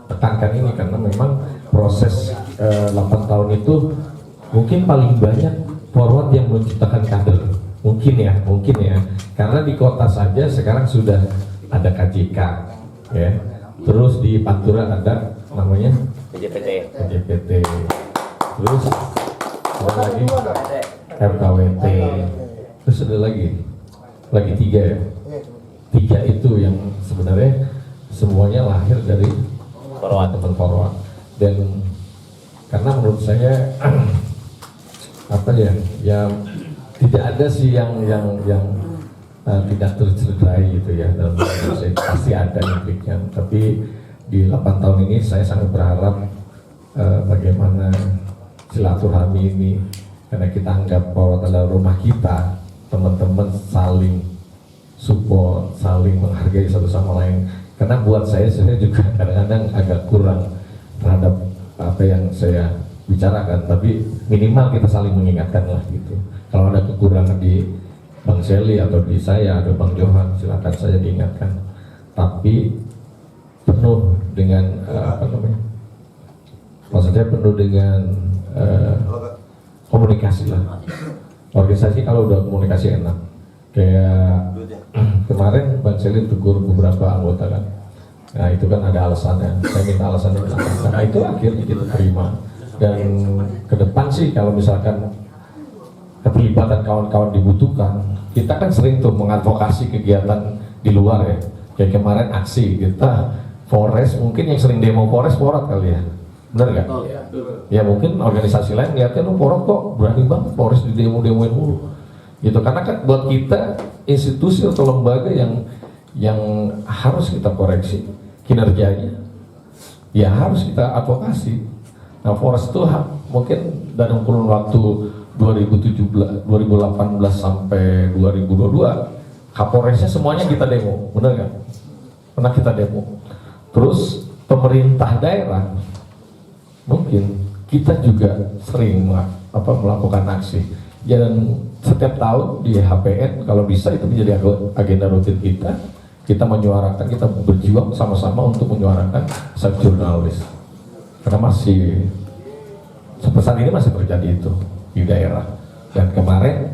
tekankan ini karena memang proses 8 tahun itu mungkin paling banyak Forward yang menciptakan kader. Mungkin ya, karena di kota saja sekarang sudah ada KJK, ya. Terus di Pantura ada namanya PJPT. Terus ada lagi FKWT. Terus ada lagi 3 ya. 3 itu yang sebenarnya semuanya lahir dari teman Forward. Dan karena menurut saya tidak ada sih yang tidak tercederai gitu ya dalam proses, pasti ada impliknya. Tapi di 8 tahun ini saya sangat berharap bagaimana silaturahmi ini, karena kita anggap bahwa adalah rumah kita, teman-teman saling support, saling menghargai satu sama lain. Karena buat saya juga kadang-kadang agak kurang terhadap apa yang saya bicarakan, tapi minimal kita saling mengingatkan lah gitu. Kalau ada kekurangan di Bang Seli atau di saya atau Bang Johan, silakan saya diingatkan. Tapi penuh dengan maksudnya penuh dengan komunikasi lah. Organisasi kalau udah komunikasi enak. Kayak kemarin Bang Seli tegur beberapa anggota kan. Nah itu kan ada alasannya. Saya minta alasannya. Nah itu akhirnya kita terima. Dan ke depan sih kalau misalkan keterlibatan kawan-kawan dibutuhkan, kita kan sering tuh mengadvokasi kegiatan di luar ya. Kayak kemarin aksi kita Forest, mungkin yang sering demo Forest Forward kali ya, bener nggak? Oh, ya mungkin organisasi lain lihatnya Forward kok berani banget Forest di demo-demoin mulu gitu. Karena kan buat kita institusi atau lembaga yang harus kita koreksi kinerjanya, ya harus kita advokasi. Nah Forest itu mungkin dalam kurun waktu 2018 sampai 2022 Kapolresnya semuanya kita demo, benar nggak? Pernah kita demo. Terus pemerintah daerah mungkin kita juga sering melakukan aksi. Dan setiap tahun di HPN kalau bisa itu menjadi agenda rutin kita. Kita menyuarakan, kita berjuang sama-sama untuk menyuarakan hak jurnalis. Karena masih sebesar ini masih terjadi itu di daerah, dan kemarin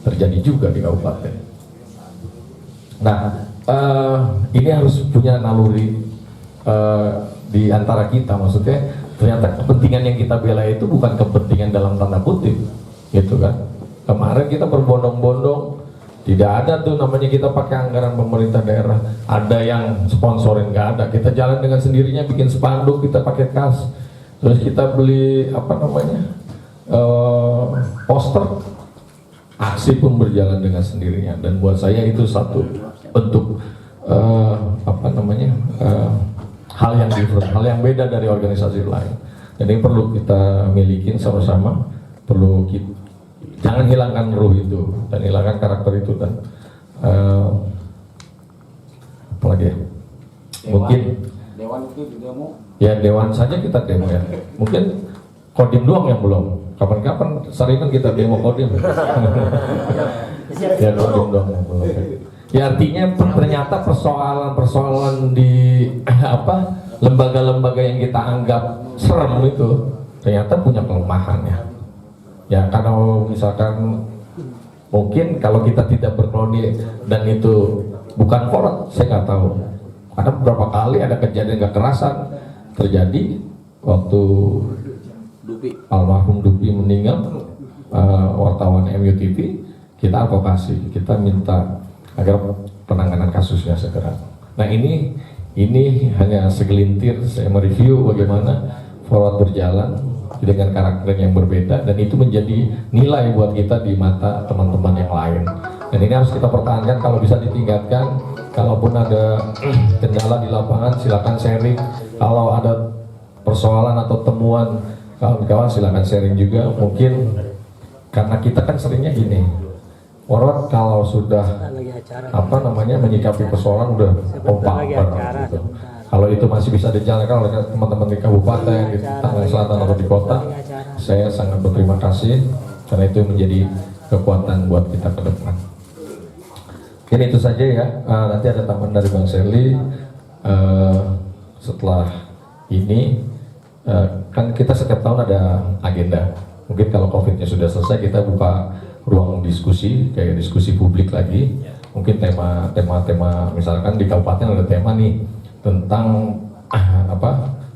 terjadi juga di kabupaten. Nah ini harus punya naluri di antara kita, maksudnya ternyata kepentingan yang kita bela itu bukan kepentingan dalam tanda kutip gitu kan. Kemarin kita berbondong-bondong, tidak ada tuh namanya kita pakai anggaran pemerintah daerah, ada yang sponsorin, nggak ada. Kita jalan dengan sendirinya, bikin spanduk, kita pakai kas, terus kita beli poster, aksi pun berjalan dengan sendirinya. Dan buat saya itu satu bentuk hal yang different, hal yang beda dari organisasi lain. Dan ini perlu kita milikin sama-sama, perlu kita jangan hilangkan ruh itu dan hilangkan karakter itu. Dan apalagi ya, mungkin Dewan itu di demo. Ya dewan saja kita demo ya, mungkin Kodim doang yang belum. Kapan-kapan saringan kita demo Kodim. Ya Kodim doang yang belum. Ya artinya ternyata persoalan-persoalan di lembaga-lembaga yang kita anggap serem itu ternyata punya kelemahannya. Ya kalau misalkan mungkin kalau kita tidak berkloni dan itu bukan Forward, saya nggak tahu. Ada beberapa kali ada kejadian kekerasan terjadi waktu almarhum Dupi meninggal, wartawan MUTV, kita advokasi, kita minta agar penanganan kasusnya segera. Nah ini hanya segelintir saya mereview bagaimana Forward berjalan dengan karakter yang berbeda, dan itu menjadi nilai buat kita di mata teman-teman yang lain. Dan ini harus kita pertahankan, kalau bisa ditingkatkan. Kalaupun ada kendala di lapangan silakan sharing. Kalau ada persoalan atau temuan kawan-kawan silakan sharing juga. Mungkin karena kita kan seringnya gini, Forward kalau sudah menyikapi persoalan udah kompak gitu. Kalau itu masih bisa dijalankan oleh teman-teman di kabupaten, di Tangerang Selatan atau di kota, saya sangat berterima kasih karena itu menjadi kekuatan buat kita ke depan. Mungkin itu saja ya. Nanti ada tambahan dari Bang Seli. Setelah ini kan kita setiap tahun ada agenda. Mungkin kalau COVID-nya sudah selesai, kita buka ruang diskusi, kayak diskusi publik lagi. Mungkin tema misalkan di kabupaten ada tema nih tentang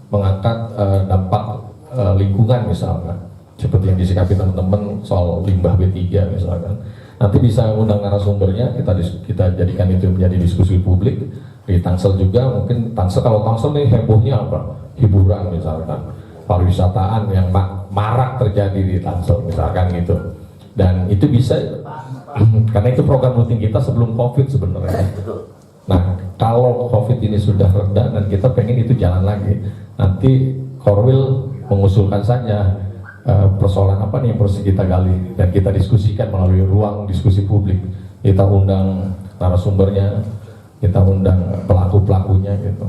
mengangkat dampak lingkungan misalkan, seperti yang disikapi teman-teman soal limbah B3 misalkan. Nanti bisa undang narasumbernya, kita jadikan itu menjadi diskusi publik. Di Tangsel juga, mungkin kalau Tangsel nih hebohnya apa? Hiburan misalkan, pariwisataan yang marak terjadi di Tangsel misalkan gitu. Dan itu bisa karena itu program rutin kita sebelum COVID sebenarnya. Nah, kalau COVID ini sudah reda dan kita pengen itu jalan lagi, nanti Korwil mengusulkan saja persoalan apa nih yang harus kita gali dan kita diskusikan melalui ruang diskusi publik. Kita undang narasumbernya, kita undang pelaku-pelakunya gitu.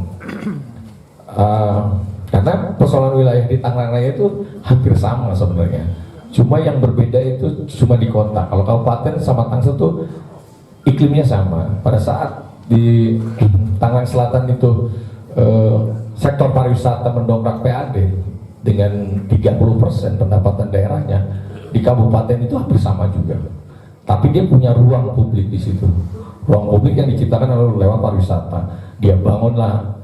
Karena persoalan wilayah di Tangerang Raya itu hampir sama sebenarnya. Cuma yang berbeda itu cuma di kota. Kalau kabupaten sama Tangsel tuh iklimnya sama. Pada saat di Tangerang Selatan itu sektor pariwisata mendongkrak PAD dengan 30% pendapatan daerahnya, di kabupaten itu hampir sama juga. Tapi dia punya ruang publik di situ. Ruang publik yang diciptakan lewat pariwisata. Dia bangunlah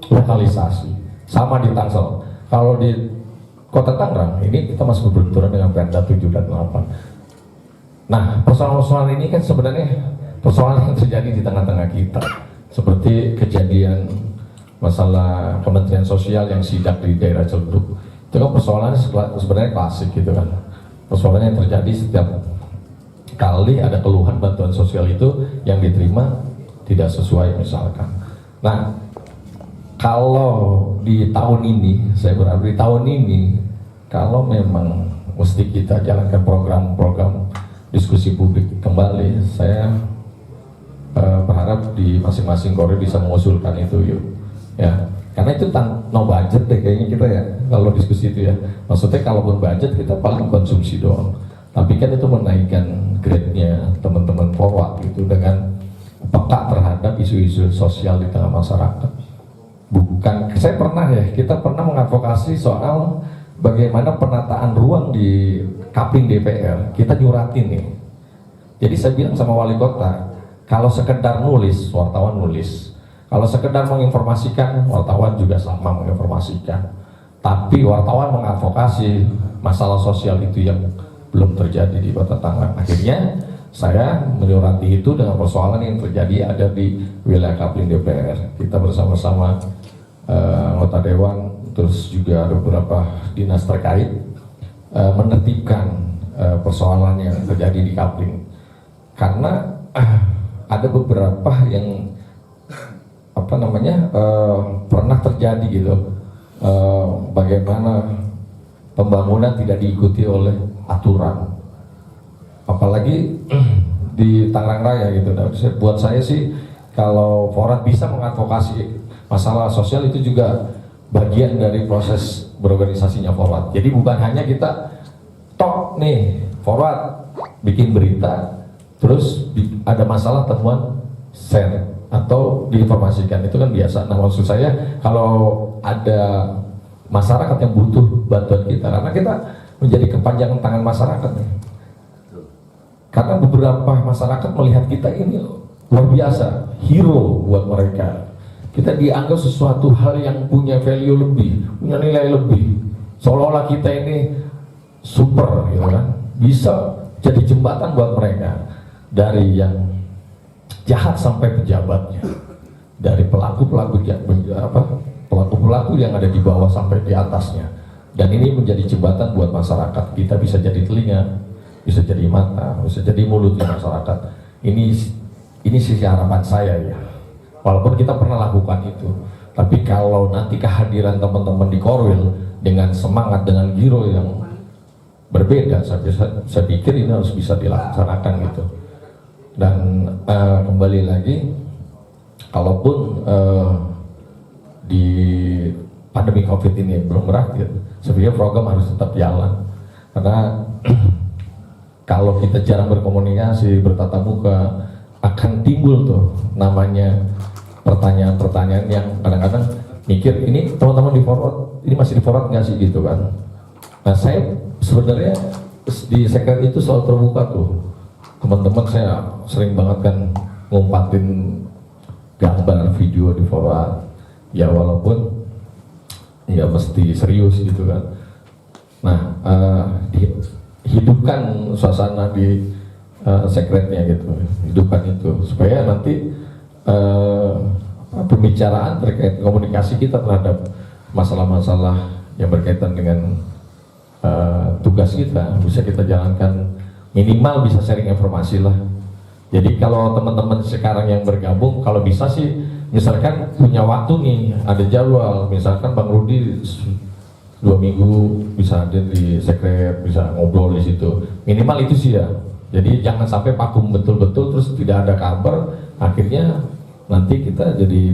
lokalisasi. Sama di Tangsel. Kalau di Kota Tangerang ini kita masih berbenturan dengan Perda 7 dan 8. Nah, persoalan-persoalan ini kan sebenarnya persoalan yang terjadi di tengah-tengah kita. Seperti kejadian masalah Kementerian Sosial yang sidak di daerah Celduk. Itu kan persoalan sebenarnya klasik gitu kan. Persoalan yang terjadi setiap kali ada keluhan bantuan sosial itu yang diterima tidak sesuai misalkan. Nah, kalau di tahun ini, saya berharap di tahun ini, kalau memang mesti kita jalankan program-program diskusi publik kembali, saya berharap di masing-masing Korwil bisa mengusulkan itu yuk. Ya, karena itu no budget deh kayaknya kita ya, kalau diskusi itu ya. Maksudnya kalaupun budget kita paling konsumsi doang. Tapi kan itu menaikkan grade-nya teman-teman Forward gitu dengan peka terhadap isu-isu sosial di tengah masyarakat. Bukan, saya pernah kita pernah mengadvokasi soal bagaimana penataan ruang di Kapling DPR, kita nyuratin nih. Jadi saya bilang sama wali kota, kalau sekedar nulis, wartawan nulis. Kalau sekedar menginformasikan, wartawan juga sama menginformasikan. Tapi wartawan mengadvokasi masalah sosial itu yang belum terjadi di Kota Tangerang. Akhirnya saya menyurati itu dengan persoalan yang terjadi ada di wilayah Kapling DPR. Kita bersama-sama anggota dewan, terus juga ada beberapa dinas terkait menertibkan persoalan yang terjadi di Kapling. Karena ada beberapa yang pernah terjadi gitu, bagaimana pembangunan tidak diikuti oleh aturan, apalagi di Tangerang Raya gitu. Nah, buat saya sih kalau Forward bisa mengadvokasi masalah sosial itu juga bagian dari proses berorganisasinya Forward. Jadi bukan hanya kita tok nih Forward bikin berita, terus ada masalah temuan share atau diinformasikan, itu kan biasa. Nah, maksud saya kalau ada masyarakat yang butuh bantuan kita, karena kita menjadi kepanjangan tangan masyarakat nih. Karena beberapa masyarakat melihat kita ini luar biasa, hero buat mereka. Kita dianggap sesuatu hal yang punya value lebih, punya nilai lebih. Seolah-olah kita ini super gitu kan, bisa jadi jembatan buat mereka. Dari yang jahat sampai pejabatnya, dari pelaku-pelaku yang ada di bawah sampai di atasnya. Dan ini menjadi jembatan buat masyarakat. Kita bisa jadi telinga, bisa jadi mata, bisa jadi mulutnya masyarakat. Ini sisi harapan saya ya. Walaupun kita pernah lakukan itu, Tapi kalau nanti kehadiran teman-teman di Korwil dengan semangat, dengan giro yang berbeda, saya pikir ini harus bisa dilaksanakan gitu. Dan kembali lagi, kalaupun di pandemi COVID ini belum berakhir, sebenarnya program harus tetap jalan. Karena kalau kita jarang berkomunikasi, bertatap muka, akan timbul tuh namanya pertanyaan-pertanyaan yang kadang-kadang mikir, ini teman-teman di forward, ini masih di forward nggak sih gitu kan. Nah saya sebenarnya di sekret itu selalu terbuka tuh. Teman-teman saya sering banget kan ngumpatin gambar, video di forward. Ya walaupun ya mesti serius gitu kan. Nah hidupkan suasana di sekretnya gitu, hidupkan itu supaya nanti pembicaraan terkait komunikasi kita terhadap masalah-masalah yang berkaitan dengan tugas kita bisa kita jalankan, minimal bisa sharing informasi lah. Jadi kalau teman-teman sekarang yang bergabung, kalau bisa sih misalkan punya waktu nih, ada jadwal, misalkan Bang Rudi 2 minggu bisa hadir di sekret, bisa ngobrol di situ, minimal itu sih ya. Jadi jangan sampai vakum betul-betul terus tidak ada kabar, akhirnya nanti kita jadi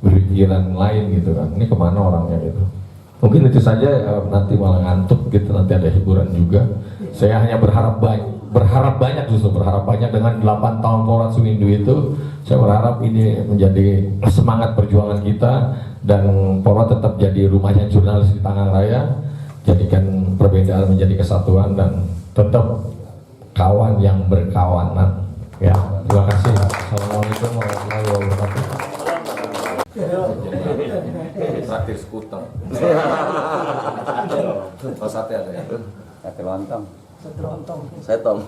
berpikiran lain gitu kan, ini kemana orangnya gitu. Mungkin itu saja, nanti malah ngantuk gitu, nanti ada hiburan juga. Saya hanya berharap banyak dengan 8 tahun Forward Suwindu itu, saya berharap ini menjadi semangat perjuangan kita dan Forward tetap jadi rumahnya jurnalis di Tangerang Raya, jadikan perbedaan menjadi kesatuan dan tetap kawan yang berkawanan. Ya, terima kasih. Assalamualaikum warahmatullahi wabarakatuh. Traktir skuter. Oh, sate ada ya? Sate lontong. Saya Tom.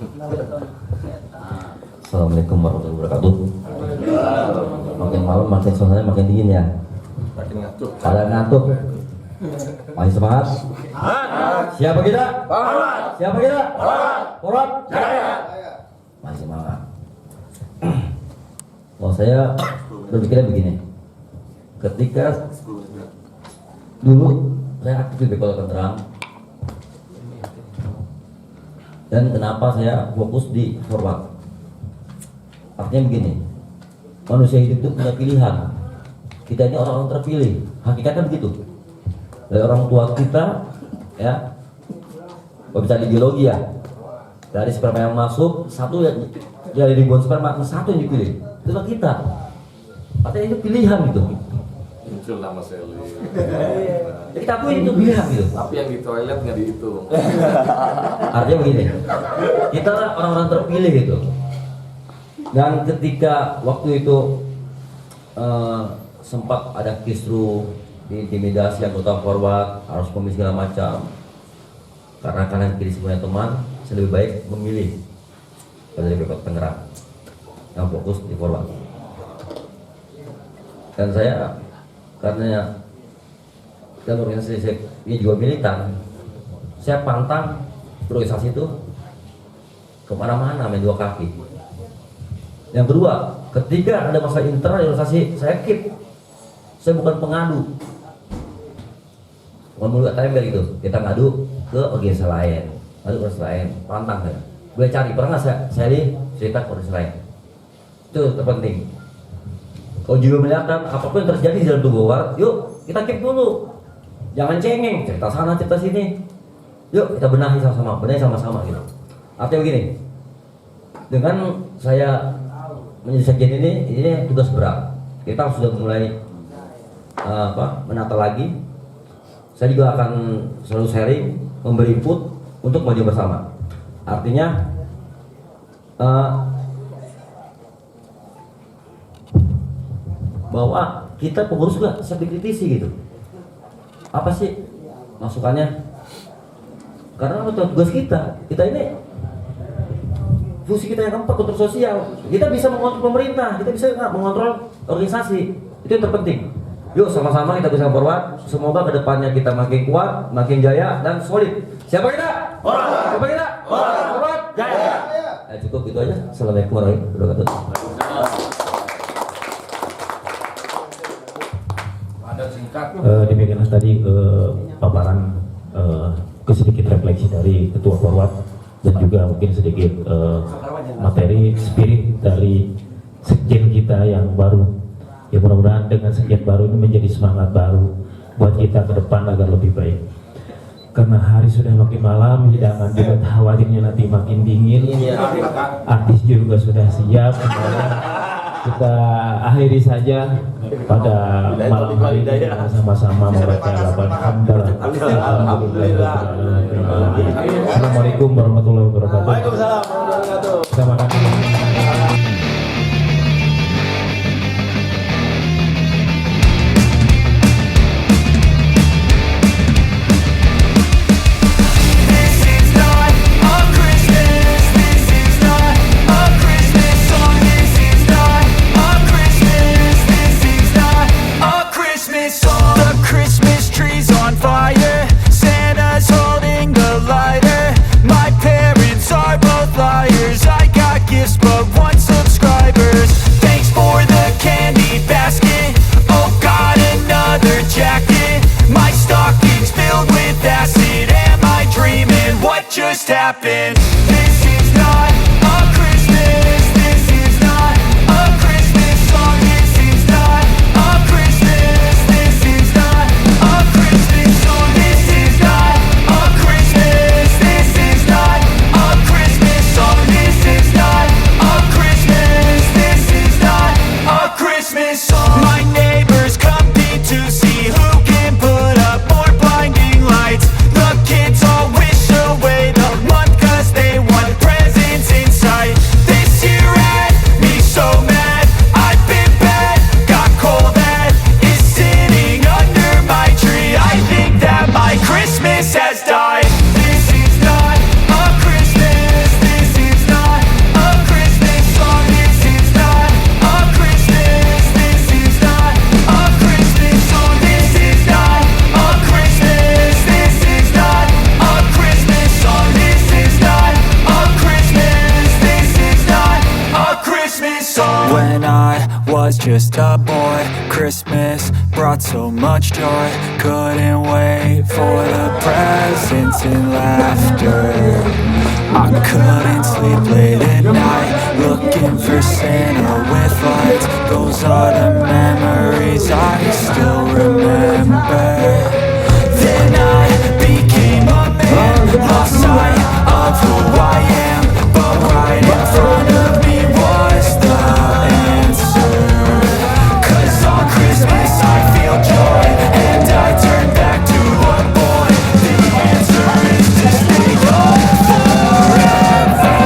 Assalamualaikum warahmatullahi wabarakatuh. Makin malam makin suasana makin dingin ya. Makin ngantuk. Ada ngantuk. Masih semangat? Siapa kita? Siapa kita? Forward. Masih semangat. Kalau saya berpikirnya begini, ketika dulu saya aktif di Kota Tangerang, dan kenapa saya fokus di Forward? Artinya begini, manusia hidup itu punya pilihan. Kita ini orang-orang terpilih, hakikatnya begitu. Dari orang tua kita, ya, kalau bisa di biologi ya, dari sperma yang masuk satu dari ribuan sperma satu yang dipilih, itulah kita. Artinya itu pilihan gitu. Muncul nama Sally. Jadi kita akui itu pilihan gitu. Tapi yang di toilet nggak dihitung. Artinya begini, kita orang-orang terpilih gitu. Dan ketika waktu itu sempat ada kisru, intimidasi anggota Forward, harus komisi segala macam. Karena kalian pilih semuanya teman, saya lebih baik memilih dari Kota Tangerang yang fokus di Forward. Dan saya karena dan organisasi saya ini juga militan, saya pantang organisasi itu kemana-mana main 2 kaki. Yang kedua, ketika ada masalah internal organisasi, saya keep. Saya bukan pengadu. Bukan mulut kata gitu. Kita ngadu ke organisasi lain, ngadu ke organisasi lain, pantang saya. Gue cari, pernah nggak saya cerita ke organisasi lain. Itu terpenting. Kalau juga melihatkan apapun yang terjadi di dalam tubuh Forward, yuk kita keep dulu. Jangan cengeng, cerita sana, cerita sini. Yuk kita benahi sama-sama gitu. Artinya begini, dengan saya menjadi sekjen ini tugas berat. Kita sudah mulai menata lagi. Saya juga akan selalu sharing, memberi input untuk maju bersama. Artinya bahwa kita pengurus juga bisa dikritisi gitu. Apa sih masukannya? Karena tugas kita ini fungsi kita yang keempat, kontrol sosial. Kita bisa mengontrol pemerintah, kita bisa mengontrol organisasi. Itu yang terpenting. Yuk sama-sama kita bisa Forward. Semoga kedepannya kita makin kuat, makin jaya dan solid. Siapa kita? Forward. Siapa kita? Forward. Jaya. Cukup itu aja. Assalamualaikum warahmatullahi wabarakatuh. Demikianlah tadi paparan sedikit refleksi dari Ketua Forward dan juga mungkin sedikit materi spirit dari sekjen kita yang baru. Ya mudah-mudahan dengan sekjen baru ini menjadi semangat baru buat kita ke depan agar lebih baik. Karena hari sudah makin malam, hidangan juga khawatirnya nanti makin dingin. Artis juga sudah siap. Kita akhiri saja pada malam hari ini sama-sama membaca lapan hamdalah. Assalamualaikum warahmatullahi wabarakatuh. Waalaikumsalam warahmatullahi wabarakatuh. Terima kasih. Just happened. This is not a Christmas. This is not a Christmas song. This is not a Christmas. This is not a Christmas song. This is not a Christmas. This is not a Christmas song. This is not a Christmas. This is not a Christmas song. My neighbors compete to see who can put up more blinding lights. The kids all wish away the month 'cause they want presents in sight. This year had me so mad, I've been bad, got coal that is sitting under my tree. I think that my Christmas has died. This is not a Christmas. This is not a Christmas song. This is not a Christmas. This is not a Christmas song. This is not a Christmas. This is not a Christmas song. This is not a Christmas. This is not a Christmas song. When I was just a boy, Christmas brought so much joy. Couldn't wait for the presents and laughter. I couldn't sleep late at night, looking for Santa with lights. Those are the memories I still remember. Then I became a man, lost sight of who I am, but right in front of me was the answer. 'Cause on Christmas I feel joy, and I turn back to a boy. The answer is to stay young forever.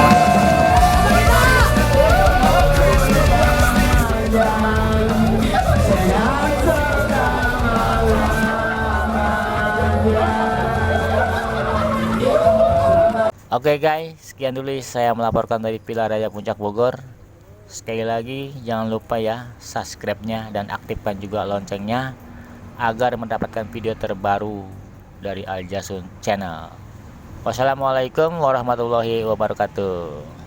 Oke guys, sekian dulu saya melaporkan dari Pilar Raya Puncak Bogor. Sekali lagi jangan lupa ya subscribe-nya dan aktifkan juga loncengnya agar mendapatkan video terbaru dari Al Jasun Channel. Wassalamualaikum warahmatullahi wabarakatuh.